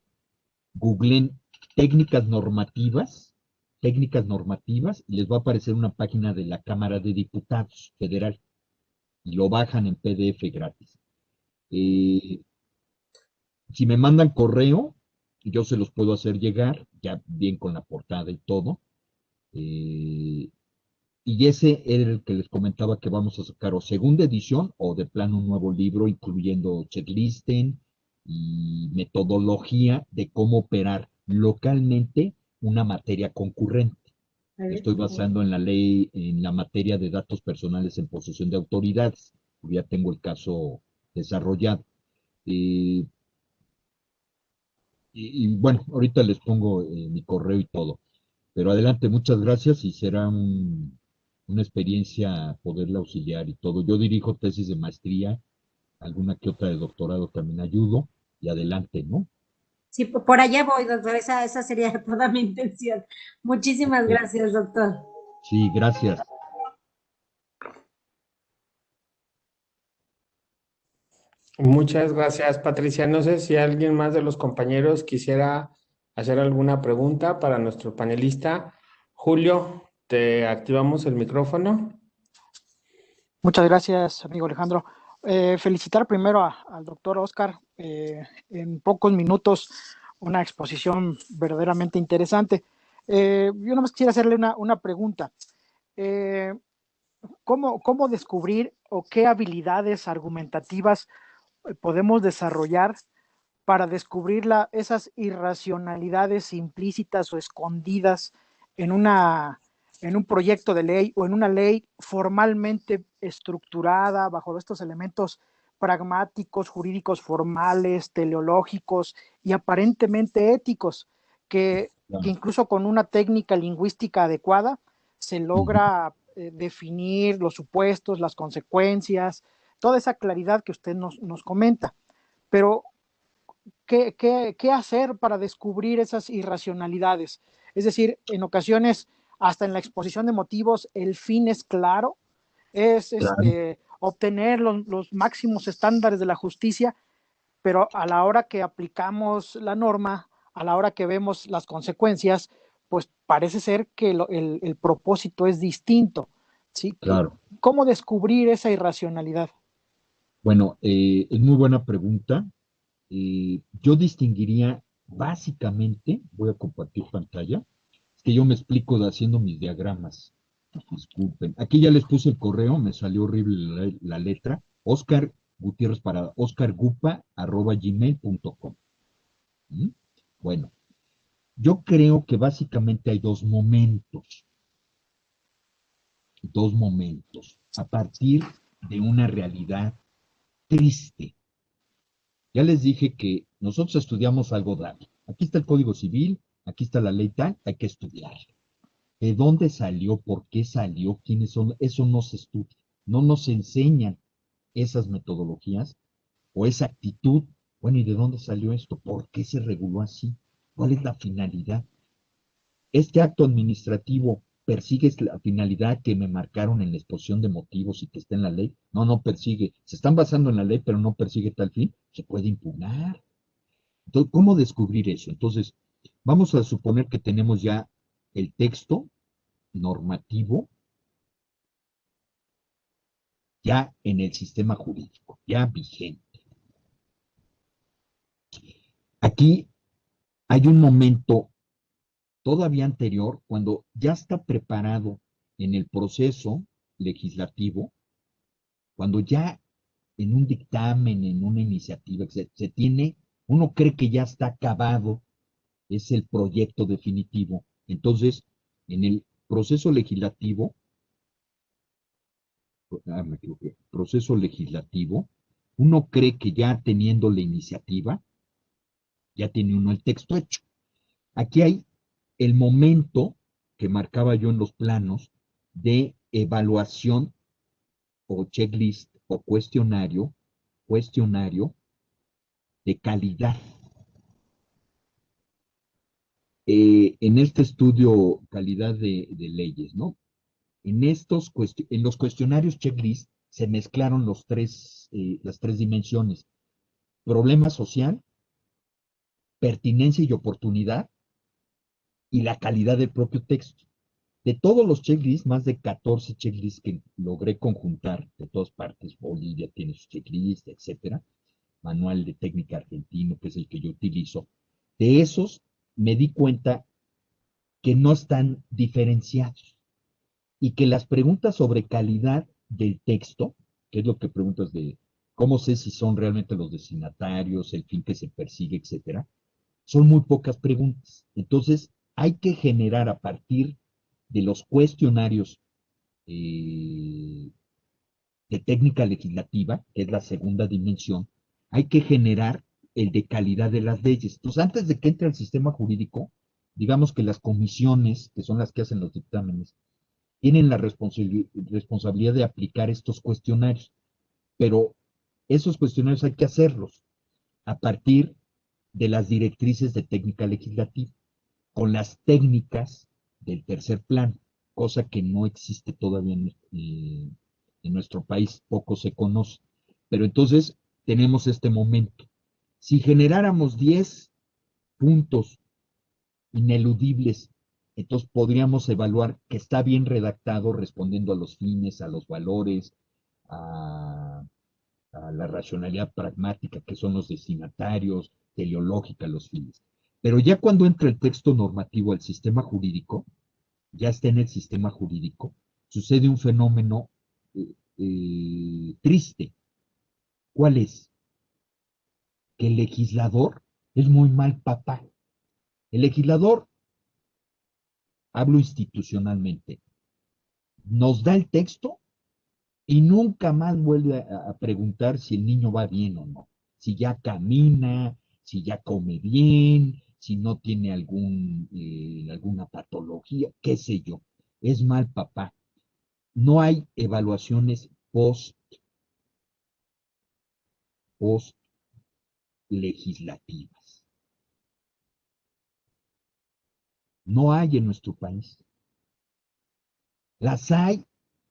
Googlen técnicas normativas, y les va a aparecer una página de la Cámara de Diputados Federal y lo bajan en PDF gratis. Eh, si me mandan correo, yo se los puedo hacer llegar, ya bien con la portada y todo. Eh, y ese era el que les comentaba que vamos a sacar o segunda edición o de plano un nuevo libro, incluyendo checklisten y metodología de cómo operar localmente una materia concurrente. Me estoy basando en la ley, en la materia de datos personales en posesión de autoridades. Ya tengo el caso desarrollado. Eh, bueno, ahorita les pongo mi correo y todo. Pero adelante, muchas gracias y será una experiencia poderla auxiliar y todo. Yo dirijo tesis de maestría, alguna que otra de doctorado también ayudo, y adelante, ¿no? Sí, por allá voy, doctor. Esa sería toda mi intención. Muchísimas Ok. gracias, doctor. Sí, gracias. Muchas gracias, Patricia. No sé si alguien más de los compañeros quisiera hacer alguna pregunta para nuestro panelista. Julio, te activamos el micrófono. Muchas gracias, amigo Alejandro. Felicitar primero al doctor Oscar. En pocos minutos, una exposición verdaderamente interesante. Yo nomás quisiera hacerle una pregunta. Eh, ¿Cómo descubrir o qué habilidades argumentativas podemos desarrollar para descubrir esas irracionalidades implícitas o escondidas en en un proyecto de ley o en una ley formalmente estructurada bajo estos elementos pragmáticos, jurídicos formales, teleológicos y aparentemente éticos, que incluso con una técnica lingüística adecuada se logra definir los supuestos, las consecuencias, toda esa claridad que usted nos comenta. Pero ¿qué hacer para descubrir esas irracionalidades? Es decir, en ocasiones, hasta en la exposición de motivos, el fin es claro, es Claro. obtener los máximos estándares de la justicia, pero a la hora que aplicamos la norma, a la hora que vemos las consecuencias, pues parece ser que el propósito es distinto. ¿Sí? Claro. ¿Cómo descubrir esa irracionalidad? Bueno, es muy buena pregunta. Yo distinguiría básicamente, voy a compartir pantalla, es que yo me explico haciendo mis diagramas. Disculpen. Aquí ya les puse el correo, me salió horrible la letra. Oscar Gutiérrez para oscargupa@gmail.com. ¿Mm? Bueno, yo creo que básicamente hay dos momentos, a partir de una realidad triste. Ya les dije que nosotros estudiamos algo dado. Aquí está el Código Civil, aquí está la ley tal, hay que estudiar. ¿De dónde salió? ¿Por qué salió? ¿Quiénes son? Eso no se estudia. No nos enseñan esas metodologías o esa actitud. Bueno, ¿y de dónde salió esto? ¿Por qué se reguló así? ¿Cuál es la finalidad? Este acto administrativo persigue la finalidad que me marcaron en la exposición de motivos y que está en la ley. No, no persigue. Se están basando en la ley, pero no persigue tal fin. Se puede impugnar. Entonces, ¿cómo descubrir eso? Entonces, vamos a suponer que tenemos ya el texto normativo ya en el sistema jurídico, ya vigente. Aquí hay un momento todavía anterior, cuando ya está preparado en el proceso legislativo, cuando ya en un dictamen, en una iniciativa, se tiene, uno cree que ya está acabado, es el proyecto definitivo. Entonces, en el proceso legislativo, me equivoqué, proceso legislativo, uno cree que ya teniendo la iniciativa, ya tiene uno el texto hecho. Aquí hay el momento que marcaba yo en los planos de evaluación o checklist o cuestionario de calidad. En este estudio calidad de leyes, ¿no? En los cuestionarios checklist se mezclaron las tres dimensiones: problema social, pertinencia y oportunidad, y la calidad del propio texto. De todos los checklists, más de 14 checklists que logré conjuntar de todas partes, Bolivia tiene sus checklists, etcétera, Manual de Técnica Argentino, que es el que yo utilizo, de esos me di cuenta que no están diferenciados y que las preguntas sobre calidad del texto, que es lo que preguntas de cómo sé si son realmente los destinatarios, el fin que se persigue, etcétera, son muy pocas preguntas. Entonces, hay que generar a partir de los cuestionarios de técnica legislativa, que es la segunda dimensión, hay que generar el de calidad de las leyes. Entonces, antes de que entre al sistema jurídico, digamos que las comisiones, que son las que hacen los dictámenes, tienen la responsabilidad de aplicar estos cuestionarios, pero esos cuestionarios hay que hacerlos a partir de las directrices de técnica legislativa, con las técnicas del tercer plano, cosa que no existe todavía en nuestro país, poco se conoce. Pero entonces tenemos este momento. Si generáramos 10 puntos ineludibles, entonces podríamos evaluar que está bien redactado respondiendo a los fines, a los valores, a, a la racionalidad pragmática, que son los destinatarios, teleológica, los fines. Pero ya cuando entra el texto normativo al sistema jurídico, ya está en el sistema jurídico, sucede un fenómeno triste. ¿Cuál es? Que el legislador es muy mal papá. El legislador, hablo institucionalmente, nos da el texto y nunca más vuelve a preguntar si el niño va bien o no, si ya camina, si ya come bien, si no tiene alguna patología, qué sé yo. Es mal papá. No hay evaluaciones post legislativas. No hay en nuestro país. Las hay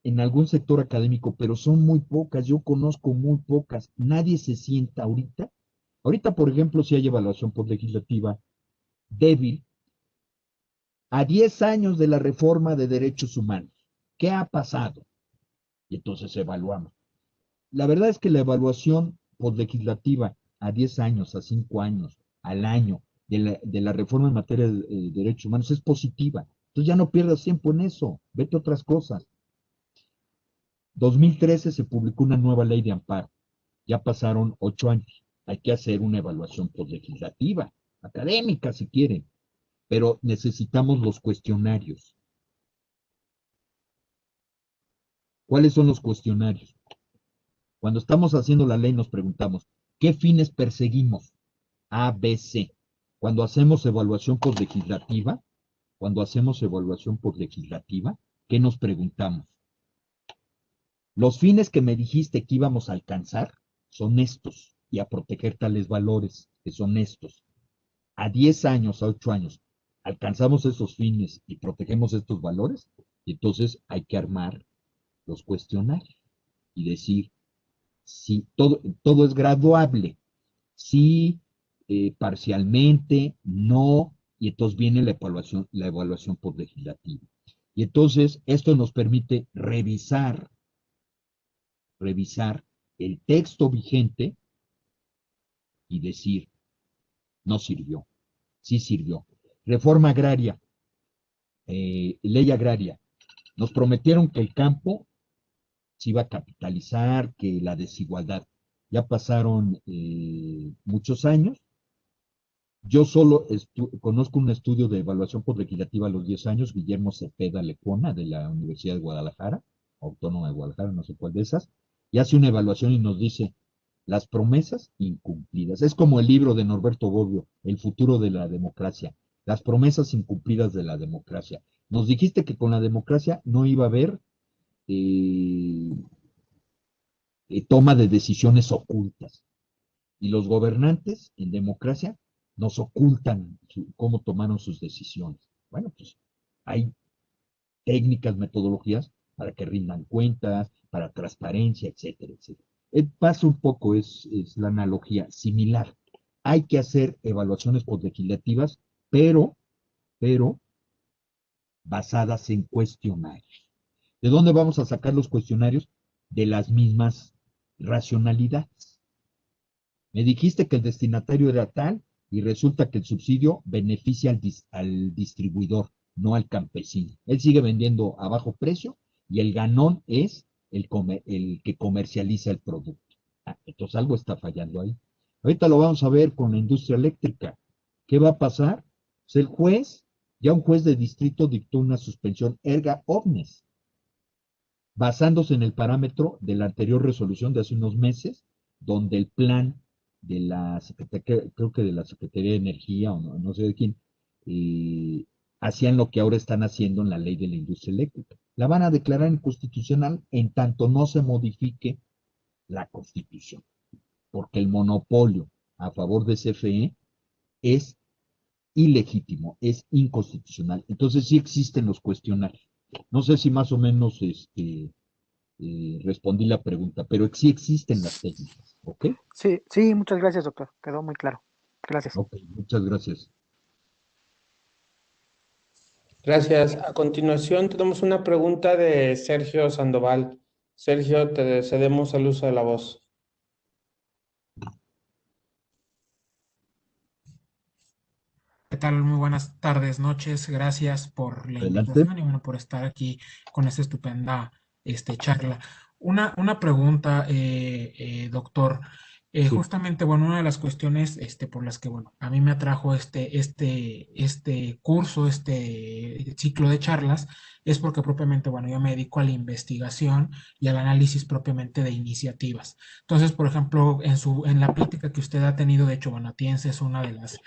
en algún sector académico, pero son muy pocas. Yo conozco muy pocas. Nadie se sienta ahorita. Ahorita, por ejemplo, si hay evaluación postlegislativa débil, a 10 años de la reforma de derechos humanos. ¿Qué ha pasado? Y entonces evaluamos. La verdad es que la evaluación postlegislativa a 10 años, a 5 años, al año de la reforma en materia de derechos humanos es positiva. Entonces ya no pierdas tiempo en eso, vete a otras cosas. 2013 se publicó una nueva ley de amparo. Ya pasaron 8 años. Hay que hacer una evaluación postlegislativa, académica si quieren, pero necesitamos los cuestionarios. ¿Cuáles son los cuestionarios? Cuando estamos haciendo la ley nos preguntamos, ¿qué fines perseguimos? A, B, C. Cuando hacemos evaluación postlegislativa, ¿qué nos preguntamos? Los fines que me dijiste que íbamos a alcanzar son estos, y a proteger tales valores, que son estos. A 10 años, a 8 años, alcanzamos esos fines y protegemos estos valores, y entonces hay que armar los cuestionarios y decir si todo es graduable, sí, parcialmente, no, y entonces viene la evaluación postlegislativa. Y entonces esto nos permite revisar el texto vigente y decir, no sirvió, sí sirvió. Reforma agraria, ley agraria. Nos prometieron que el campo se iba a capitalizar, que la desigualdad. Ya pasaron muchos años. Yo solo conozco un estudio de evaluación postlegislativa a los 10 años, Guillermo Cepeda Lepona, de la Universidad de Guadalajara, Autónoma de Guadalajara, no sé cuál de esas, y hace una evaluación y nos dice, las promesas incumplidas. Es como el libro de Norberto Bobbio, El futuro de la democracia, las promesas incumplidas de la democracia. Nos dijiste que con la democracia no iba a haber toma de decisiones ocultas. Y los gobernantes en democracia nos ocultan cómo tomaron sus decisiones. Bueno, pues hay técnicas, metodologías para que rindan cuentas, para transparencia, etcétera, etcétera. Pasa un poco, es la analogía similar. Hay que hacer evaluaciones postlegislativas, pero basadas en cuestionarios. ¿De dónde vamos a sacar los cuestionarios? De las mismas racionalidades. Me dijiste que el destinatario era tal y resulta que el subsidio beneficia al distribuidor, no al campesino. Él sigue vendiendo a bajo precio y el ganón es el que comercializa el producto. Entonces algo está fallando ahí. Ahorita lo vamos a ver con la industria eléctrica. ¿Qué va a pasar? Pues el juez, ya un juez de distrito dictó una suspensión erga omnes, basándose en el parámetro de la anterior resolución de hace unos meses, donde el plan de la Secretaría, creo que de la Secretaría de Energía, o no sé de quién, hacían lo que ahora están haciendo en la ley de la industria eléctrica. la van a declarar inconstitucional en tanto no se modifique la Constitución, porque el monopolio a favor de CFE es ilegítimo, es inconstitucional. Entonces sí existen los cuestionarios. No sé si más o menos respondí la pregunta, pero sí existen las técnicas, ¿ok? Sí, sí, muchas gracias, doctor. Quedó muy claro. Gracias. Ok, muchas gracias. Gracias. A continuación tenemos una pregunta de Sergio Sandoval. Sergio, te cedemos el uso de la voz. ¿Qué tal? Muy buenas tardes, noches. Gracias por la Adelante. invitación y bueno, por estar aquí con esta estupenda charla. Una pregunta, doctor. Sí. Justamente, bueno, una de las cuestiones por las que, bueno, a mí me atrajo este curso, este ciclo de charlas, es porque propiamente, bueno, yo me dedico a la investigación y al análisis propiamente de iniciativas. Entonces, por ejemplo, en la plática que usted ha tenido, de hecho, bueno, Atienza es una de las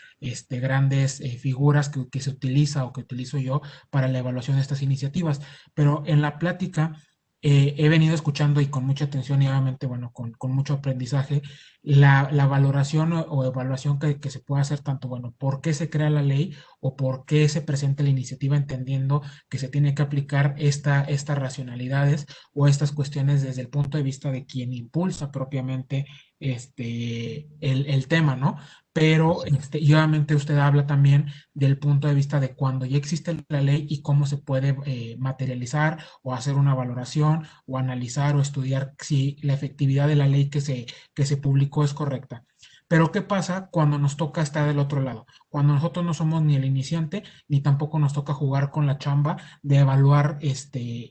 grandes figuras que se utiliza o que utilizo yo para la evaluación de estas iniciativas. Pero en la plática he venido escuchando y con mucha atención y obviamente, bueno, con mucho aprendizaje, la valoración o evaluación que se puede hacer tanto, bueno, por qué se crea la ley o por qué se presenta la iniciativa entendiendo que se tiene que aplicar estas racionalidades o estas cuestiones desde el punto de vista de quien impulsa propiamente el tema, ¿no? Pero y obviamente usted habla también del punto de vista de cuando ya existe la ley y cómo se puede materializar o hacer una valoración o analizar o estudiar si la efectividad de la ley que se publicó es correcta. Pero ¿qué pasa cuando nos toca estar del otro lado? Cuando nosotros no somos ni el iniciante, ni tampoco nos toca jugar con la chamba de evaluar este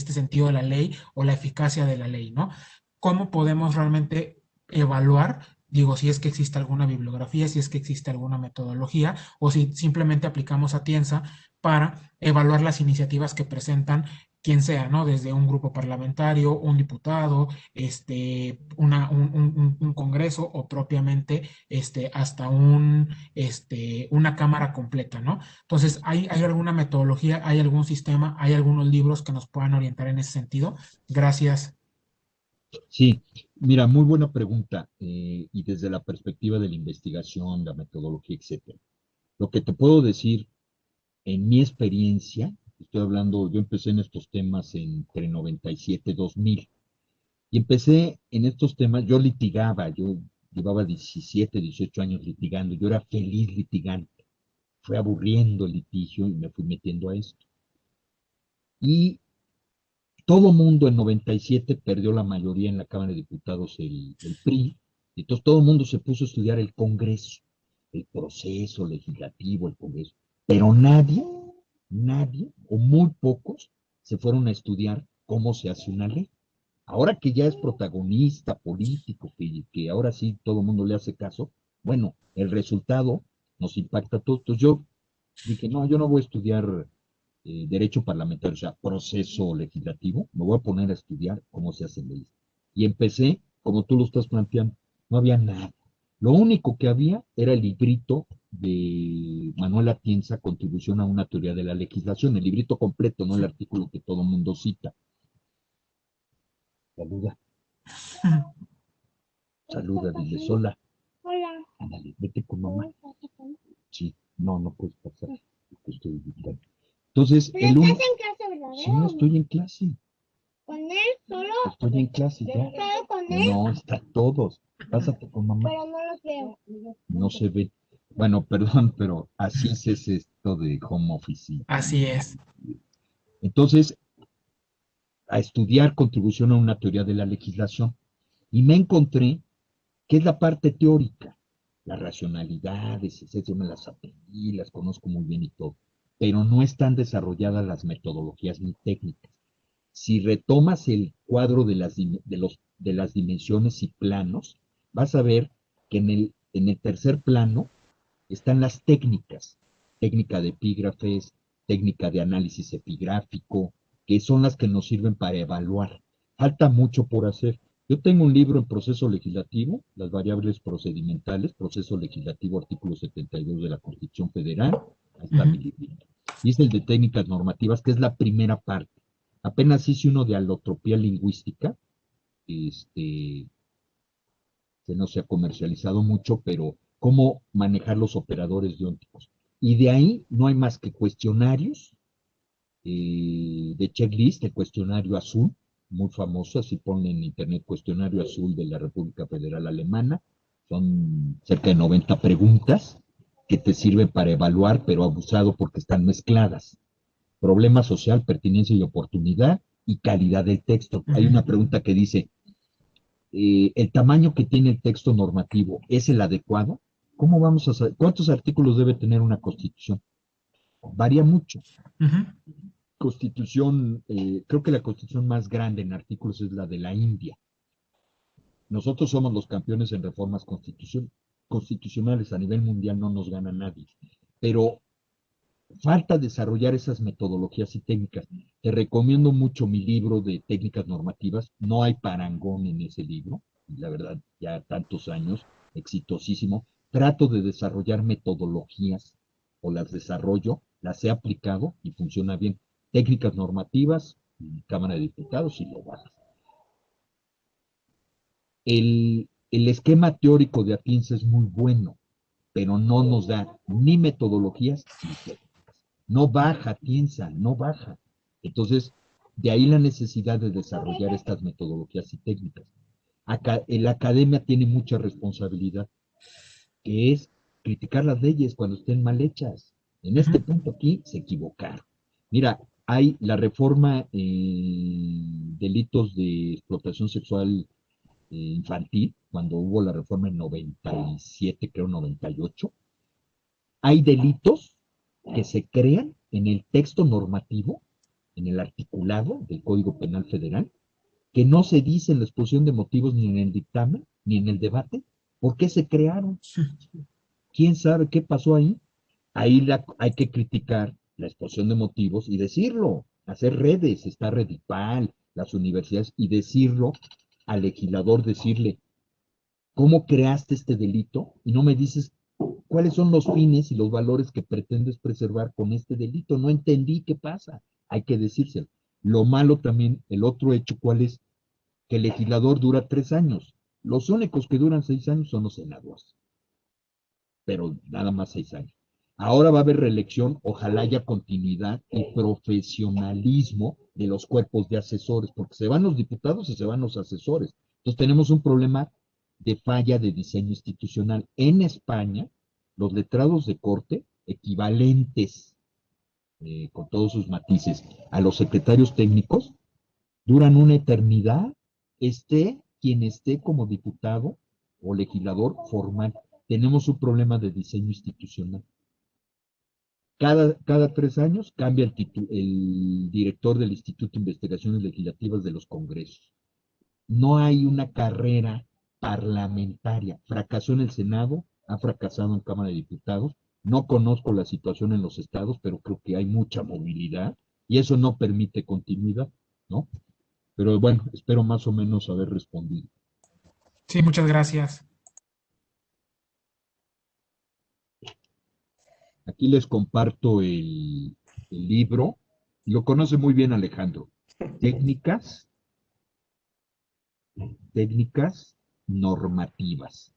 sentido de la ley o la eficacia de la ley, ¿no? ¿Cómo podemos realmente evaluar? Digo, si es que existe alguna bibliografía, si es que existe alguna metodología, o si simplemente aplicamos Atienza para evaluar las iniciativas que presentan quien sea, ¿no? Desde un grupo parlamentario, un diputado, un congreso o propiamente hasta una cámara completa, ¿no? Entonces, ¿hay alguna metodología, hay algún sistema, hay algunos libros que nos puedan orientar en ese sentido? Gracias. Sí, mira, muy buena pregunta, y desde la perspectiva de la investigación, la metodología, etcétera. Lo que te puedo decir, en mi experiencia, estoy hablando, yo empecé en estos temas entre 97 y 2000, y empecé en estos temas, yo litigaba, yo llevaba 17, 18 años litigando, yo era feliz litigante, fue aburriendo el litigio y me fui metiendo a esto. Y todo mundo en 97 perdió la mayoría en la Cámara de Diputados el PRI, y entonces todo el mundo se puso a estudiar el Congreso, el proceso legislativo, el Congreso, pero nadie o muy pocos se fueron a estudiar cómo se hace una ley. Ahora que ya es protagonista político, que ahora sí todo el mundo le hace caso, bueno, el resultado nos impacta a todos. Entonces yo dije, no, yo no voy a estudiar derecho parlamentario, o sea, proceso legislativo, me voy a poner a estudiar cómo se hacen leyes. Y empecé, como tú lo estás planteando, no había nada. Lo único que había era el librito de Manuel Atienza, Contribución a una teoría de la legislación, el librito completo, no el artículo que todo el mundo cita. Saluda, saluda, dile sola. Hola. Ándale, vete con mamá. Sí, no puedes pasar, porque estoy invitando. Entonces, Pero estás en clase, ¿verdad? sí, no estoy en clase. ¿Con él solo? Estoy en clase ya. ¿Solo con él? No, están todos. Pásate con mamá. Pero no los veo. No se ve. Bueno, perdón, pero así es esto de home office. Así es. Entonces, a estudiar contribución a una teoría de la legislación. Y me encontré que es la parte teórica. Las racionalidades, yo me las aprendí, las conozco muy bien y todo. Pero no están desarrolladas las metodologías ni técnicas. Si retomas el cuadro de las dimensiones y planos, vas a ver que en el tercer plano están las técnicas, técnica de epígrafes, técnica de análisis epigráfico, que son las que nos sirven para evaluar. Falta mucho por hacer. Yo tengo un libro en proceso legislativo, las variables procedimentales, proceso legislativo, artículo 72 de la Constitución Federal, ahí está mi librito. Y es el de técnicas normativas, que es la primera parte. Apenas hice uno de alotropía lingüística, que no se ha comercializado mucho, pero cómo manejar los operadores deónticos. Y de ahí no hay más que cuestionarios de checklist, el cuestionario azul, muy famoso, así ponen en internet cuestionario azul de la República Federal Alemana, son cerca de 90 preguntas que te sirven para evaluar, pero abusado porque están mezcladas. Problema social, pertinencia y oportunidad y calidad del texto. Hay una pregunta que dice, ¿el tamaño que tiene el texto normativo es el adecuado? ¿Cómo vamos a saber? ¿Cuántos artículos debe tener una constitución? Varía mucho. Constitución, creo que la constitución más grande en artículos es la de la India. Nosotros somos los campeones en reformas constitucionales. A nivel mundial no nos gana nadie. Pero falta desarrollar esas metodologías y técnicas. Te recomiendo mucho mi libro de técnicas normativas. No hay parangón en ese libro. La verdad, ya tantos años, exitosísimo. Trato de desarrollar metodologías o las desarrollo, las he aplicado y funciona bien. Técnicas normativas, Cámara de Diputados y lo bajas. El esquema teórico de Atienza es muy bueno, pero no nos da ni metodologías ni técnicas. No baja Atienza, no baja. Entonces, de ahí la necesidad de desarrollar estas metodologías y técnicas. La academia tiene mucha responsabilidad, que es criticar las leyes cuando estén mal hechas. En este punto aquí se equivocaron. Mira, hay la reforma delitos de explotación sexual infantil, cuando hubo la reforma en 97, creo 98, hay delitos que se crean en el texto normativo, en el articulado del Código Penal Federal, que no se dice en la exposición de motivos ni en el dictamen, ni en el debate. ¿Por qué se crearon? ¿Quién sabe qué pasó ahí? Ahí hay que criticar la exposición de motivos y decirlo, hacer redes, está Redipal, las universidades, y decirlo al legislador, decirle, ¿cómo creaste este delito? Y no me dices cuáles son los fines y los valores que pretendes preservar con este delito. No entendí qué pasa. Hay que decírselo. Lo malo también, el otro hecho, ¿cuál es? Que el legislador dura 3 años. Los únicos que duran 6 años son los senadores. Pero nada más 6 años. Ahora va a haber reelección, ojalá haya continuidad y profesionalismo de los cuerpos de asesores, porque se van los diputados y se van los asesores. Entonces tenemos un problema de falla de diseño institucional. En España, los letrados de corte, equivalentes, con todos sus matices, a los secretarios técnicos, duran una eternidad, esté quien esté como diputado o legislador formal. Tenemos un problema de diseño institucional. Cada 3 años cambia el director del Instituto de Investigaciones Legislativas de los Congresos. No hay una carrera parlamentaria. Fracasó en el Senado, ha fracasado en Cámara de Diputados. No conozco la situación en los estados, pero creo que hay mucha movilidad y eso no permite continuidad, ¿no? Pero bueno, espero más o menos haber respondido. Sí, muchas gracias. Aquí les comparto el libro. Lo conoce muy bien Alejandro. Técnicas normativas.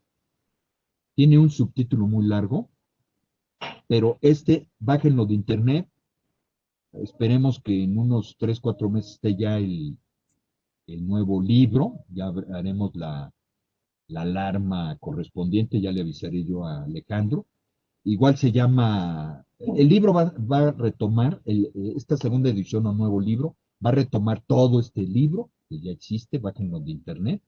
Tiene un subtítulo muy largo, pero bájenlo de internet. Esperemos que en unos 3, 4 meses esté ya el nuevo libro. Ya haremos la alarma correspondiente, ya le avisaré yo a Alejandro. Igual se llama, el libro va a retomar, esta segunda edición o nuevo libro, va a retomar todo este libro, que ya existe, bájenlo de internet,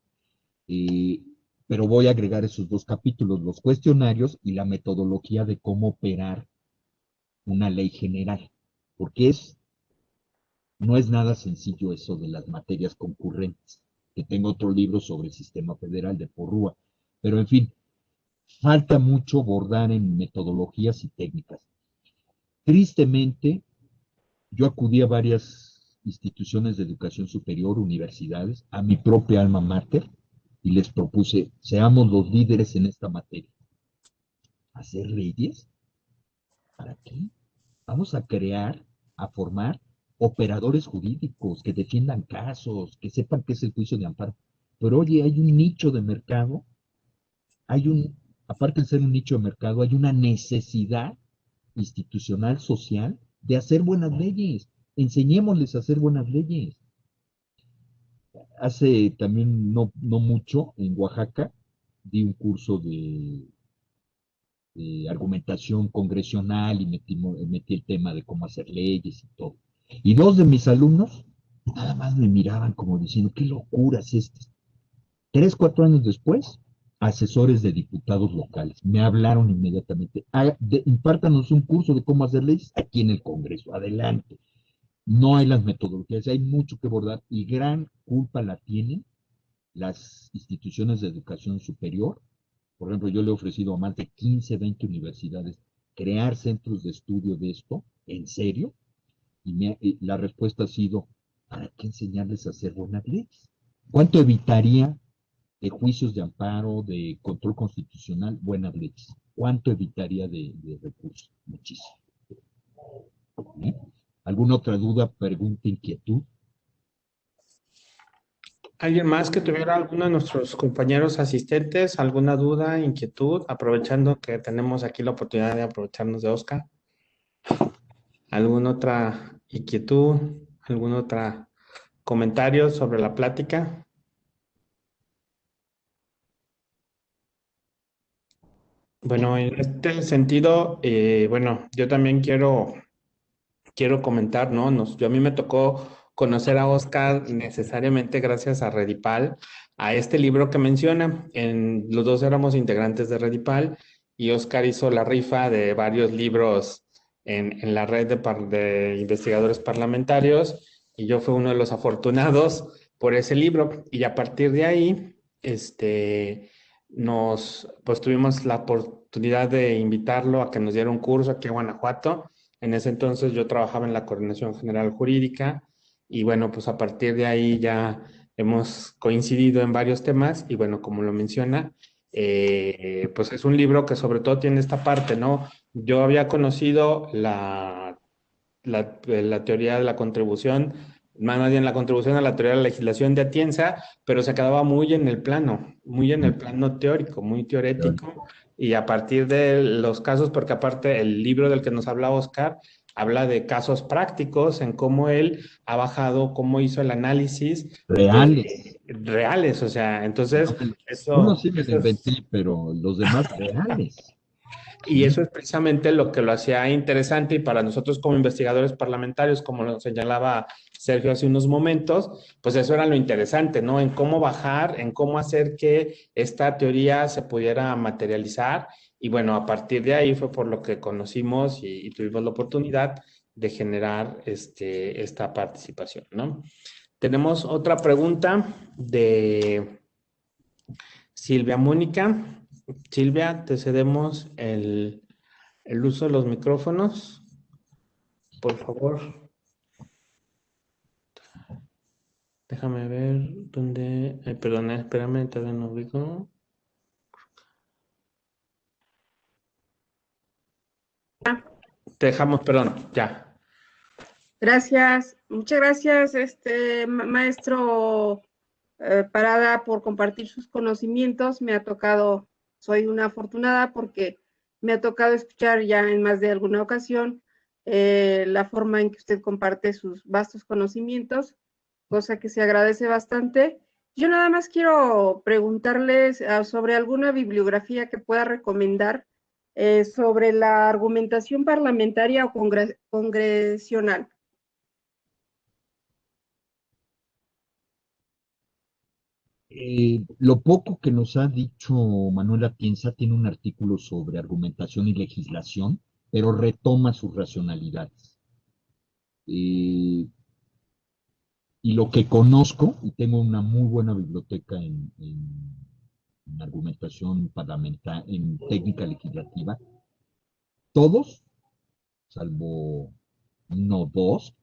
pero voy a agregar esos 2 capítulos, los cuestionarios y la metodología de cómo operar una ley general, porque no es nada sencillo eso de las materias concurrentes, que tengo otro libro sobre el sistema federal de Porrúa, pero en fin, falta mucho bordar en metodologías y técnicas. Tristemente, yo acudí a varias instituciones de educación superior, universidades, a mi propia alma mater, y les propuse, seamos los líderes en esta materia. ¿Hacer leyes? ¿Para qué? Vamos a crear, a formar operadores jurídicos que defiendan casos, que sepan qué es el juicio de amparo. Pero oye, hay un nicho de mercado, aparte de ser un nicho de mercado, hay una necesidad institucional, social, de hacer buenas leyes. Enseñémosles a hacer buenas leyes. Hace también no mucho, en Oaxaca, di un curso de argumentación congresional y metí el tema de cómo hacer leyes y todo. Y dos de mis alumnos nada más me miraban como diciendo, qué locura es esto. 3, 4 años después, asesores de diputados locales me hablaron inmediatamente, impártanos un curso de cómo hacer leyes aquí en el Congreso, adelante. No hay las metodologías, hay mucho que abordar y gran culpa la tienen las instituciones de educación superior. Por ejemplo, yo le he ofrecido a más de 15, 20 universidades crear centros de estudio de esto, en serio, y la respuesta ha sido, ¿para qué enseñarles a hacer buenas leyes? ¿Cuánto evitaría de juicios de amparo, de control constitucional, buenas leyes? ¿Cuánto evitaría de recursos? Muchísimo. ¿Eh? ¿Alguna otra duda, pregunta, inquietud? ¿Alguien más que tuviera alguno de nuestros compañeros asistentes, alguna duda, inquietud, aprovechando que tenemos aquí la oportunidad de aprovecharnos de Oscar? ¿Alguna otra inquietud? ¿Algún otro comentario sobre la plática? Bueno, en este sentido, bueno, yo también quiero comentar, ¿no? A mí me tocó conocer a Oscar necesariamente gracias a Redipal, a este libro que menciona. Los dos éramos integrantes de Redipal y Oscar hizo la rifa de varios libros en la red de investigadores parlamentarios y yo fui uno de los afortunados por ese libro. Y a partir de ahí, pues tuvimos la oportunidad de invitarlo a que nos diera un curso aquí a Guanajuato. En ese entonces yo trabajaba en la Coordinación General Jurídica y bueno, pues a partir de ahí ya hemos coincidido en varios temas y bueno, como lo menciona, pues es un libro que sobre todo tiene esta parte, ¿no? Yo había conocido la teoría de la contribución, más bien la contribución a la teoría de la legislación de Atienza, pero se quedaba muy en el plano teórico, muy teorético, y a partir de los casos, porque aparte el libro del que nos habla Oscar, habla de casos prácticos, en cómo él ha bajado, cómo hizo el análisis reales, o sea, entonces Uno eso, sí me lo inventé, pero los demás reales. y eso es precisamente lo que lo hacía interesante y para nosotros como investigadores parlamentarios, como lo señalaba Sergio hace unos momentos, pues eso era lo interesante, ¿no? En cómo bajar, en cómo hacer que esta teoría se pudiera materializar. Y bueno, a partir de ahí fue por lo que conocimos y tuvimos la oportunidad de generar esta participación, ¿no? Tenemos otra pregunta de Silvia Mónica. Silvia, te cedemos el uso de los micrófonos, por favor. Déjame ver dónde. Perdona, espérame, todavía no ubico. Te dejamos, perdón, ya. Gracias, muchas gracias, maestro Parada, por compartir sus conocimientos. Me ha tocado, soy una afortunada porque me ha tocado escuchar ya en más de alguna ocasión la forma en que usted comparte sus vastos conocimientos, cosa que se agradece bastante. Yo nada más quiero preguntarles sobre alguna bibliografía que pueda recomendar sobre la argumentación parlamentaria o congresional. Lo poco que nos ha dicho Manuel Atienza tiene un artículo sobre argumentación y legislación, pero retoma sus racionalidades. Y lo que conozco, y tengo una muy buena biblioteca en argumentación parlamentaria, en técnica legislativa, todos, salvo uno o dos,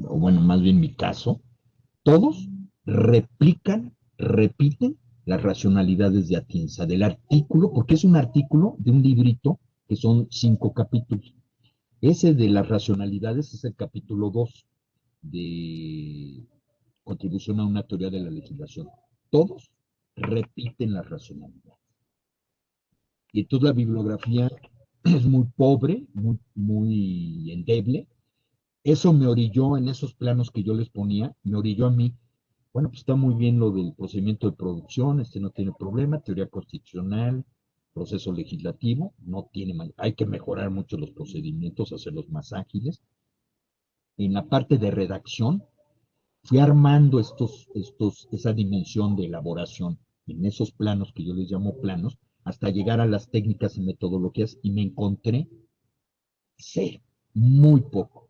o bueno, más bien mi caso, todos repiten las racionalidades de Atienza, del artículo, porque es un artículo de un librito que son 5 capítulos. Ese de las racionalidades es el capítulo 2 de Contribución a una teoría de la legislación. Todos repiten la racionalidad. Y entonces la bibliografía es muy pobre, muy endeble. Eso me orilló en esos planos que yo les ponía, me orilló a mí. Bueno, pues está muy bien lo del procedimiento de producción, no tiene problema, teoría constitucional, proceso legislativo, no tiene, hay que mejorar mucho los procedimientos, hacerlos más ágiles. En la parte de redacción, fui armando esa dimensión de elaboración en esos planos que yo les llamo planos, hasta llegar a las técnicas y metodologías, y me encontré, sé, muy poco.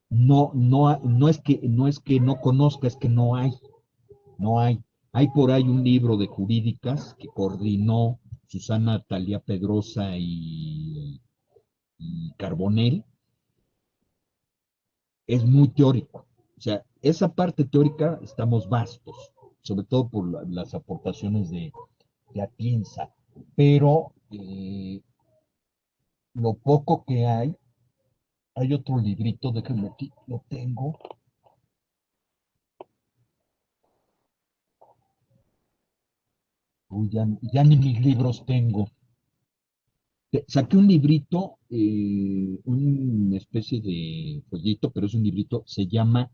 No es que no conozca, es que no hay. No hay. Hay por ahí un libro de jurídicas que coordinó Susana Talía Pedrosa y Carbonell. Es muy teórico. O sea, esa parte teórica estamos vastos, sobre todo por las aportaciones de Atienza. Pero lo poco que hay otro librito, déjenme aquí, lo tengo. Uy, ya ni mis libros tengo. Saqué un librito, una especie de follito, pero es un librito, se llama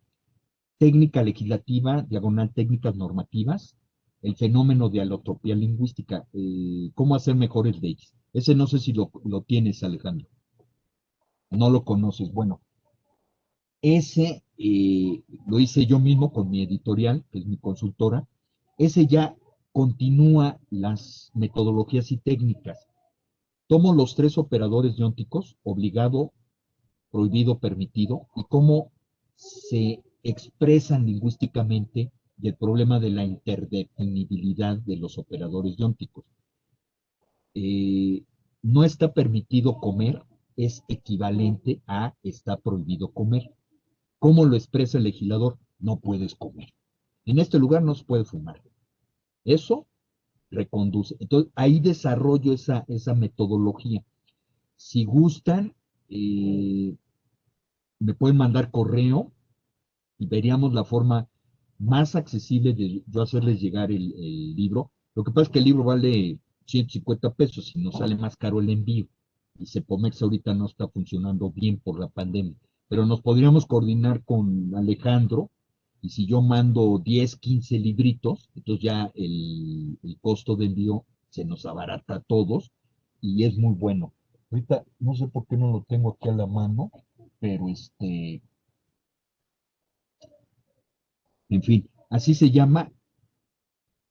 Técnica Legislativa, diagonal Técnicas Normativas, el fenómeno de alotropía lingüística, cómo hacer mejores leyes. Ese no sé si lo tienes, Alejandro. No lo conoces. Bueno, ese lo hice yo mismo con mi editorial, que es mi consultora. Ese ya continúa las metodologías y técnicas. Tomo los 3 operadores diónticos, obligado, prohibido, permitido, y cómo se expresan lingüísticamente, y el problema de la interdefinibilidad de los operadores diónticos. No está permitido comer es equivalente a está prohibido comer. ¿Cómo lo expresa el legislador? No puedes comer. En este lugar no se puede fumar. Eso reconduce. Entonces, ahí desarrollo esa metodología. Si gustan, me pueden mandar correo y veríamos la forma más accesible de yo hacerles llegar el libro. Lo que pasa es que el libro vale 150 pesos y nos sale más caro el envío. Y Cepomex ahorita no está funcionando bien por la pandemia. Pero nos podríamos coordinar con Alejandro, y si yo mando 10, 15 libritos, entonces ya el costo de envío se nos abarata a todos y es muy bueno. Ahorita no sé por qué no lo tengo aquí a la mano, pero en fin, así se llama,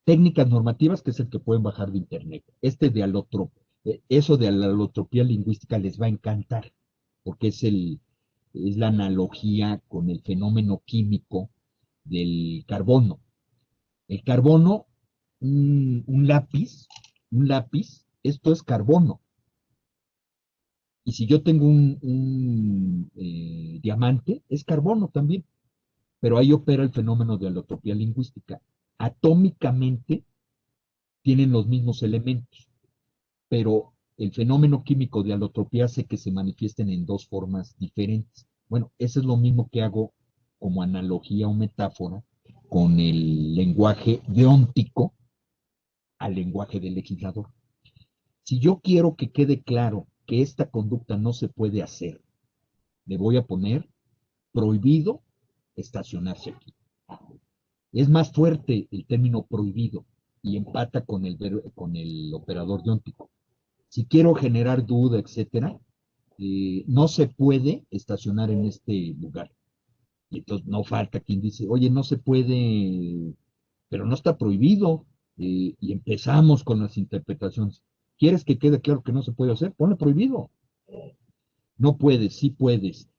técnicas normativas, que es el que pueden bajar de internet. Eso de la alotropía lingüística les va a encantar, porque es la analogía con el fenómeno químico del carbono. El carbono, un lápiz, esto es carbono. Y si yo tengo un diamante, es carbono también. Pero ahí opera el fenómeno de alotropía lingüística. Atómicamente tienen los mismos elementos, pero el fenómeno químico de alotropía hace que se manifiesten en 2 formas diferentes. Bueno, eso es lo mismo que hago como analogía o metáfora con el lenguaje deóntico al lenguaje del legislador. Si yo quiero que quede claro que esta conducta no se puede hacer, le voy a poner prohibido estacionarse aquí. Es más fuerte el término prohibido y empata con el operador dióntico. Si quiero generar duda, etcétera, no se puede estacionar en este lugar. Y entonces no falta quien dice, oye, no se puede, pero no está prohibido. Y empezamos con las interpretaciones. ¿Quieres que quede claro que no se puede hacer? Ponle prohibido. No puedes, sí puedes.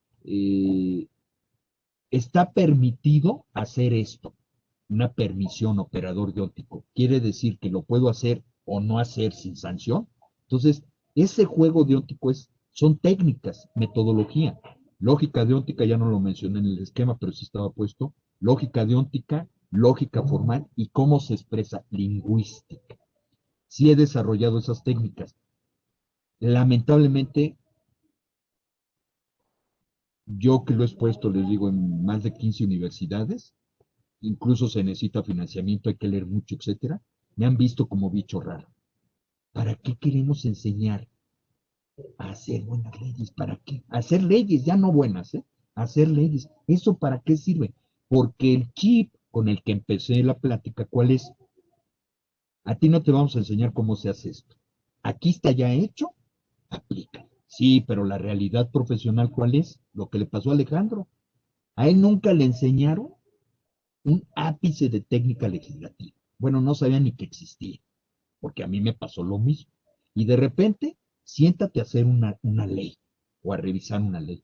Está permitido hacer esto. Una permisión operador dióntico. Quiere decir que lo puedo hacer o no hacer sin sanción. Entonces, ese juego dióntico son técnicas, metodología. Lógica dióntica, ya no lo mencioné en el esquema, pero sí estaba puesto. Lógica dióntica, lógica formal y cómo se expresa lingüística. Sí he desarrollado esas técnicas. Lamentablemente, Yo que lo he expuesto, les digo, en más de 15 universidades, incluso se necesita financiamiento, hay que leer mucho, etcétera, me han visto como bicho raro. ¿Para qué queremos enseñar a hacer buenas leyes? ¿Para qué? Hacer leyes, ya no buenas, ¿eh? Hacer leyes. ¿Eso para qué sirve? Porque el chip con el que empecé la plática, ¿cuál es? A ti no te vamos a enseñar cómo se hace esto. Aquí está ya hecho, aplica. Sí, pero la realidad profesional, ¿cuál es? Lo que le pasó a Alejandro. A él nunca le enseñaron un ápice de técnica legislativa. Bueno, no sabía ni que existía, porque a mí me pasó lo mismo. Y de repente, siéntate a hacer una ley o a revisar una ley.